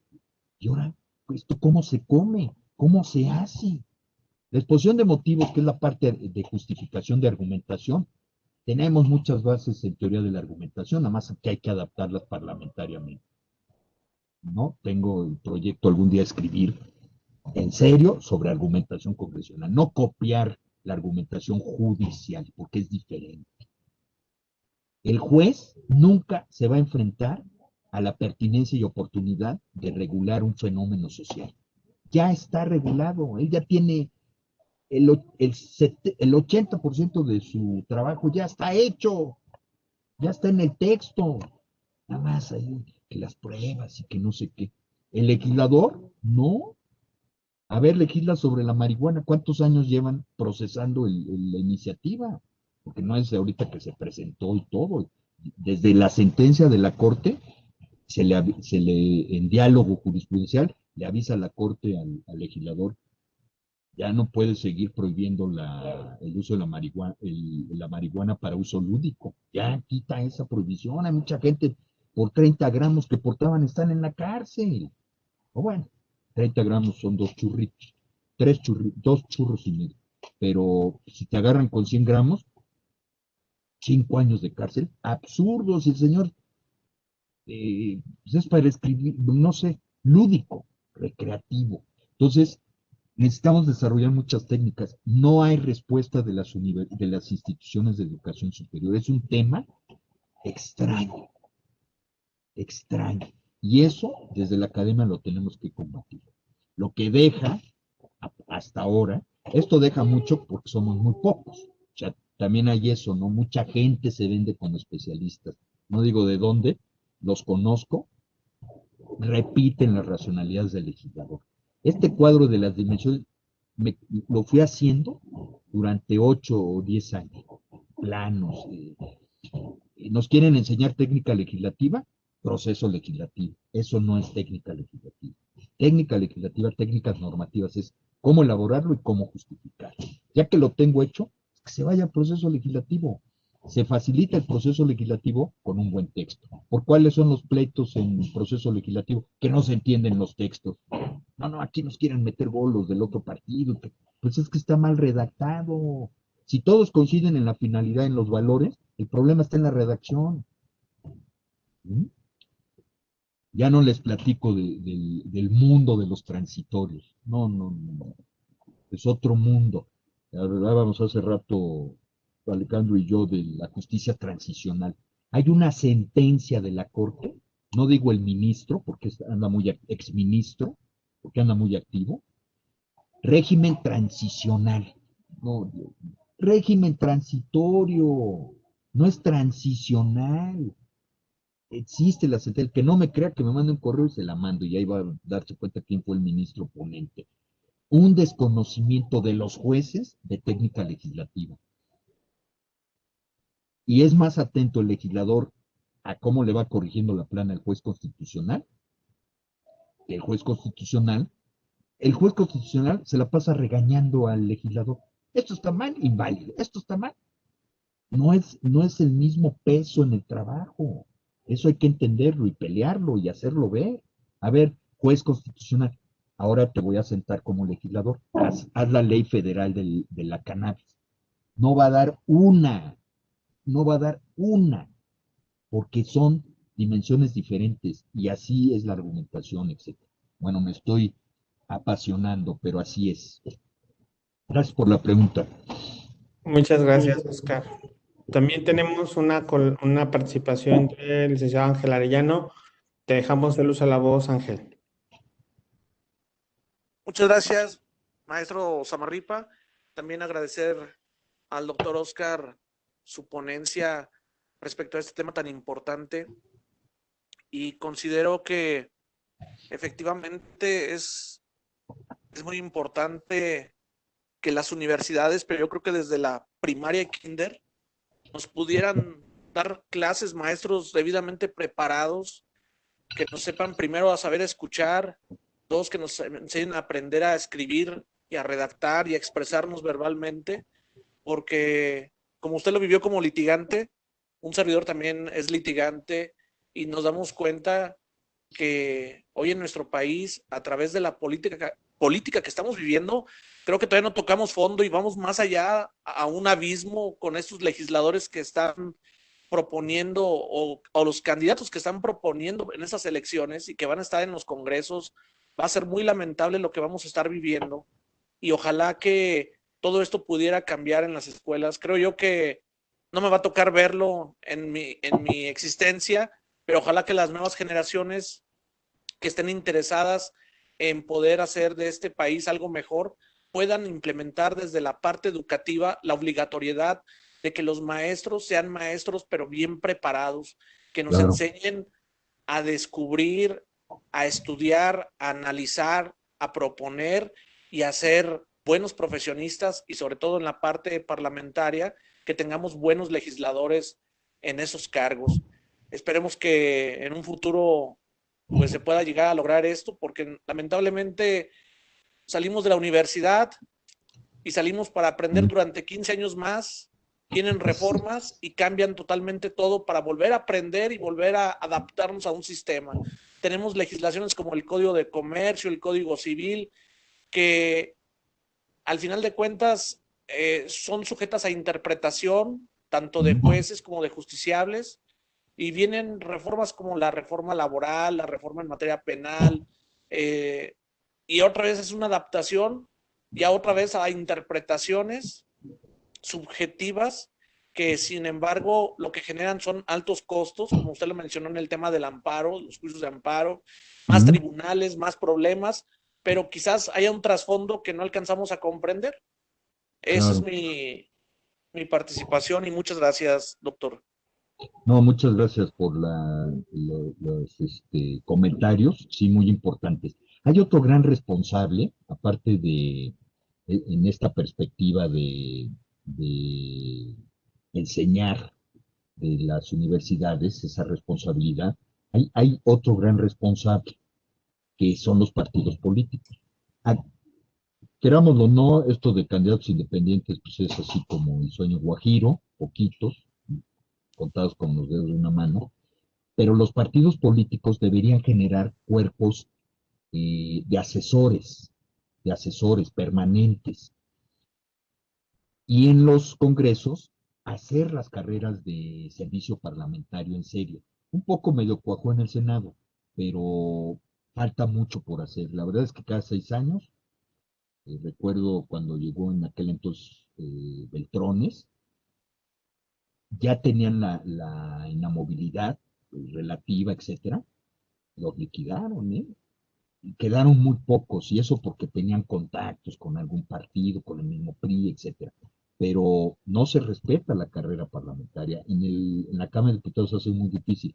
Y ahora, ¿esto cómo se come? ¿Cómo se hace? La exposición de motivos, que es la parte de justificación de argumentación, tenemos muchas bases en teoría de la argumentación, nada más que hay que adaptarlas parlamentariamente. ¿No? Tengo el proyecto algún día escribir en serio sobre argumentación congresional, no copiar la argumentación judicial, porque es diferente. El juez nunca se va a enfrentar a la pertinencia y oportunidad de regular un fenómeno social. Ya está regulado, él ya tiene el 80% de su trabajo, ya está hecho, ya está en el texto, nada más ahí que las pruebas y que no sé qué. El legislador, no. A ver, legisla sobre la marihuana. ¿Cuántos años llevan procesando la iniciativa? Porque no es de ahorita que se presentó y todo. Desde la sentencia de la Corte, en diálogo jurisprudencial, le avisa a la Corte al legislador, ya no puede seguir prohibiendo el uso de la marihuana para uso lúdico. Ya quita esa prohibición. Hay mucha gente por 30 gramos que portaban están en la cárcel. O bueno, 30 gramos son dos churritos, dos churros y medio. Pero si te agarran con 100 gramos, 5 años de cárcel. Absurdo, si el señor pues es para escribir, no sé, lúdico, recreativo. Entonces, necesitamos desarrollar muchas técnicas. No hay respuesta de las instituciones de educación superior. Es un tema extraño, extraño. Y eso desde la academia lo tenemos que combatir. Lo que deja hasta ahora, esto deja mucho porque somos muy pocos. O sea, también hay eso, ¿no? Mucha gente se vende como especialistas. No digo de dónde, los conozco, repiten las racionalidades del legislador. Este cuadro de las dimensiones lo fui haciendo durante 8 o 10 años. Planos. Nos quieren enseñar técnica legislativa, proceso legislativo. Eso no es técnica legislativa. Técnica legislativa, técnicas normativas, es cómo elaborarlo y cómo justificarlo. Ya que lo tengo hecho, que se vaya al proceso legislativo. Se facilita el proceso legislativo con un buen texto. ¿Por cuáles son los pleitos en el proceso legislativo? Que no se entienden los textos. No, aquí nos quieren meter bolos del otro partido. Pues es que está mal redactado. Si todos coinciden en la finalidad, en los valores, el problema está en la redacción. ¿Mm? Ya no les platico del mundo de los transitorios. No. Es otro mundo. Hablábamos hace rato, Alejandro y yo, de la justicia transicional. Hay una sentencia de la Corte, no digo el ministro, porque anda muy exministro, porque anda muy activo. Régimen transicional. No, régimen transitorio, no es transicional. Existe la sentencia. El que no me crea, que me mande un correo y se la mando, y ahí va a darse cuenta quién fue el ministro ponente. Un desconocimiento de los jueces de técnica legislativa. Y es más atento el legislador a cómo le va corrigiendo la plana el juez constitucional que el juez constitucional. El juez constitucional se la pasa regañando al legislador. Esto está mal, inválido. Esto está mal. No es el mismo peso en el trabajo. Eso hay que entenderlo y pelearlo y hacerlo ver. A ver, juez constitucional, ahora te voy a sentar como legislador. Haz la ley federal de la cannabis. No va a dar una, no va a dar una, porque son dimensiones diferentes y así es la argumentación, etc. Bueno, me estoy apasionando, pero así es. Gracias por la pregunta. Muchas gracias, Oscar. También tenemos una participación del licenciado Ángel Arellano. Te dejamos el uso a la voz, Ángel. Muchas gracias, maestro Samarripa. También agradecer al doctor Oscar su ponencia respecto a este tema tan importante. Y considero que efectivamente es muy importante que las universidades, pero yo creo que desde la primaria y kinder, nos pudieran dar clases, maestros debidamente preparados, que nos sepan primero a saber escuchar, dos, que nos enseñen a aprender a escribir y a redactar y a expresarnos verbalmente, porque como usted lo vivió como litigante, un servidor también es litigante y nos damos cuenta que hoy en nuestro país, a través de la política que estamos viviendo, creo que todavía no tocamos fondo y vamos más allá a un abismo con estos legisladores que están proponiendo o los candidatos que están proponiendo en esas elecciones y que van a estar en los congresos. Va a ser muy lamentable lo que vamos a estar viviendo y ojalá que todo esto pudiera cambiar en las escuelas. Creo yo que no me va a tocar verlo en mi existencia, pero ojalá que las nuevas generaciones que estén interesadas en poder hacer de este país algo mejor puedan implementar desde la parte educativa la obligatoriedad de que los maestros sean maestros pero bien preparados, que nos Claro. enseñen a descubrir, a estudiar, a analizar, a proponer y a ser buenos profesionistas y sobre todo en la parte parlamentaria, que tengamos buenos legisladores en esos cargos. Esperemos que en un futuro pues se pueda llegar a lograr esto, porque lamentablemente salimos de la universidad y salimos para aprender durante 15 años más, vienen reformas y cambian totalmente todo para volver a aprender y volver a adaptarnos a un sistema. Tenemos legislaciones como el Código de Comercio, el Código Civil, que al final de cuentas son sujetas a interpretación, tanto de jueces como de justiciables, y vienen reformas como la reforma laboral, la reforma en materia penal, y otra vez es una adaptación, y otra vez a interpretaciones subjetivas que sin embargo lo que generan son altos costos, como usted lo mencionó en el tema del amparo, los juicios de amparo, más tribunales, más problemas, pero quizás haya un trasfondo que no alcanzamos a comprender. Esa es mi participación y muchas gracias, doctor. No, muchas gracias por los comentarios, sí, muy importantes. Hay otro gran responsable, aparte en esta perspectiva de enseñar de las universidades, esa responsabilidad. Hay otro gran responsable, que son los partidos políticos. Ah, querámoslo o no, esto de candidatos independientes, pues es así como el sueño guajiro, poquitos, contados con los dedos de una mano, pero los partidos políticos deberían generar cuerpos de asesores permanentes, y en los congresos hacer las carreras de servicio parlamentario en serio. Un poco medio cuajó en el Senado, pero falta mucho por hacer. La verdad es que cada 6 años, recuerdo cuando llegó en aquel entonces Beltrones, ya tenían la inamovilidad relativa, etcétera, los liquidaron, y quedaron muy pocos, y eso porque tenían contactos con algún partido, con el mismo PRI, etcétera. Pero no se respeta la carrera parlamentaria. En la Cámara de Diputados hace muy difícil.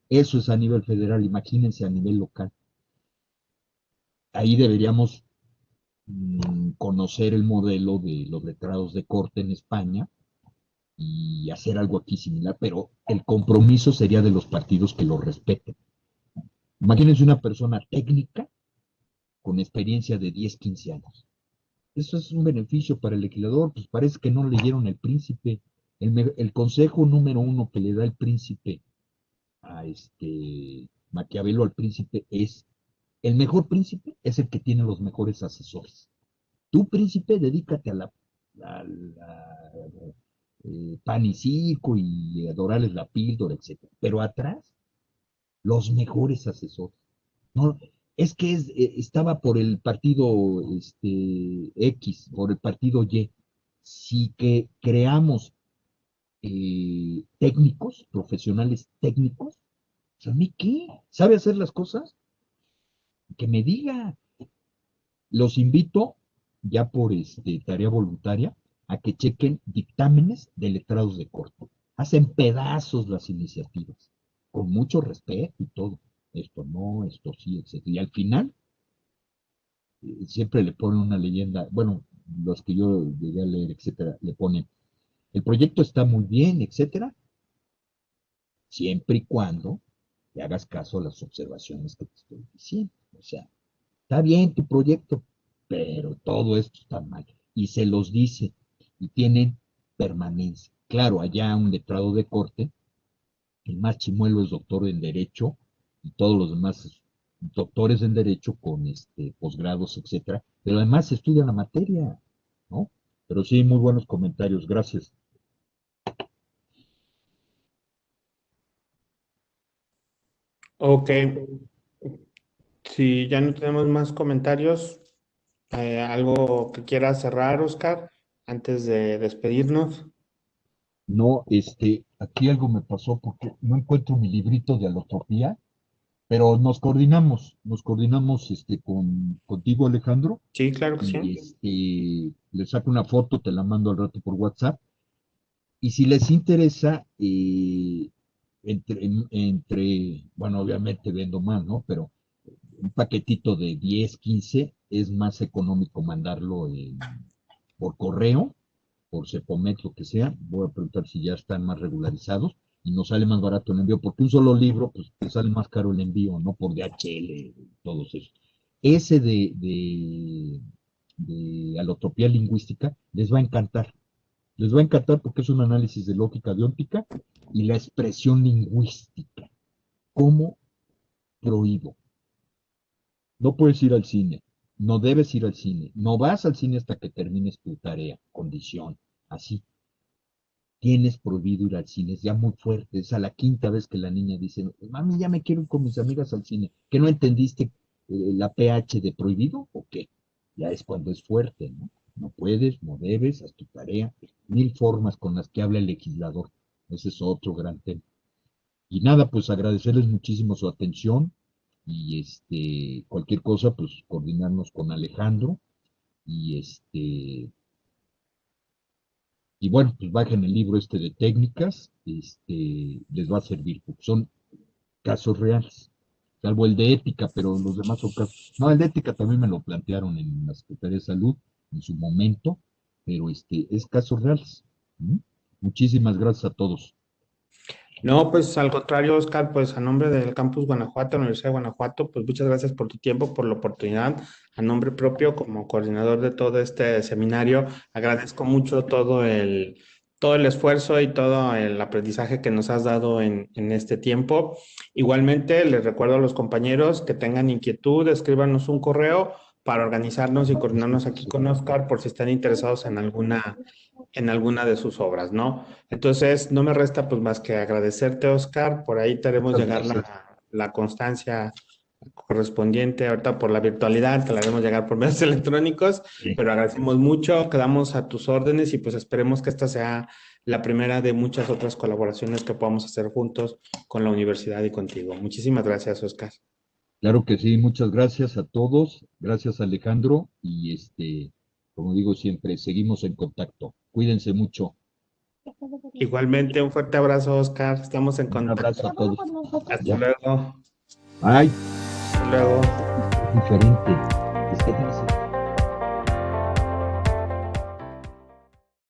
Eso es a nivel federal, imagínense a nivel local. Ahí deberíamos conocer el modelo de los letrados de corte en España y hacer algo aquí similar, pero el compromiso sería de los partidos que lo respeten. Imagínense una persona técnica con experiencia de 10, 15 años. Eso es un beneficio para el legislador, pues parece que no leyeron El Príncipe. El consejo número 1 que le da el príncipe a Maquiavelo al príncipe es: el mejor príncipe es el que tiene los mejores asesores. Tú, príncipe, dedícate pan y circo y adorarles la píldora, etcétera. Pero atrás, los mejores asesores. No, es que estaba por el partido X, por el partido Y. Si que creamos técnicos, profesionales técnicos, pues, ¿a mí qué? ¿Sabe hacer las cosas? Que me diga. Los invito, ya por tarea voluntaria, a que chequen dictámenes de letrados de corte. Hacen pedazos las iniciativas, con mucho respeto y todo. Esto no, esto sí, etc. Y al final, siempre le ponen una leyenda, bueno, los que yo llegué a leer, etcétera, le ponen, el proyecto está muy bien, etcétera, siempre y cuando le hagas caso a las observaciones que te estoy diciendo. O sea, está bien tu proyecto, pero todo esto está mal. Y se los dice, y tienen permanencia. Claro, allá un letrado de corte, el más chimuelo es doctor en Derecho, y todos los demás doctores en Derecho con posgrados, etcétera, pero además estudian la materia, ¿no? Pero sí, muy buenos comentarios, gracias. Ok, si ya no tenemos más comentarios, ¿algo que quieras cerrar, Oscar, antes de despedirnos? No, aquí algo me pasó porque no encuentro mi librito de alotropía, pero nos coordinamos contigo, Alejandro, Sí, claro que y sí. le saco una foto, te la mando al rato por WhatsApp, y si les interesa, bueno, obviamente vendo más, ¿no? Pero un paquetito de 10, 15 es más económico mandarlo por correo, por Cepomet, lo que sea. Voy a preguntar si ya están más regularizados y nos sale más barato el envío, porque un solo libro, pues te sale más caro el envío, ¿no? Por DHL, todos esos. Ese de alotropía lingüística les va a encantar. Les va a encantar porque es un análisis de lógica deóntica y la expresión lingüística. ¿Cómo prohíbo? No puedes ir al cine, no debes ir al cine, no vas al cine hasta que termines tu tarea, condición, así. Tienes prohibido ir al cine, es ya muy fuerte, es a la quinta vez que la niña dice, mami, ya me quiero ir con mis amigas al cine, ¿que no entendiste la PH de prohibido o qué? Ya es cuando es fuerte, ¿no? No puedes, no debes, haz tu tarea, mil formas con las que habla el legislador, ese es otro gran tema. Y nada, pues agradecerles muchísimo su atención y cualquier cosa, pues coordinarnos con Alejandro y y bueno, pues bajen el libro de técnicas, les va a servir, porque son casos reales, salvo el de ética, pero los demás son casos. No, el de ética también me lo plantearon en la Secretaría de Salud en su momento, pero es casos reales. ¿Mm? Muchísimas gracias a todos. No, pues al contrario, Oscar, pues a nombre del Campus Guanajuato, Universidad de Guanajuato, pues muchas gracias por tu tiempo, por la oportunidad. A nombre propio, como coordinador de todo este seminario, agradezco mucho todo el esfuerzo y todo el aprendizaje que nos has dado en este tiempo. Igualmente, les recuerdo a los compañeros que tengan inquietud, escríbanos un correo para organizarnos y coordinarnos aquí con Oscar por si están interesados en alguna de sus obras, ¿no? Entonces, no me resta pues más que agradecerte, Oscar. Por ahí te haremos Muchas llegar gracias. la constancia correspondiente ahorita por la virtualidad, te la haremos llegar por medios electrónicos, Sí. pero agradecemos mucho, quedamos a tus órdenes y pues esperemos que esta sea la primera de muchas otras colaboraciones que podamos hacer juntos con la universidad y contigo. Muchísimas gracias, Oscar. Claro que sí, muchas gracias a todos, gracias Alejandro y como digo siempre, seguimos en contacto. Cuídense mucho. Igualmente, un fuerte abrazo, Oscar. Estamos en Un abrazo a contacto. todos. Hasta Ya. luego. Ay, Hasta luego. diferente. Es que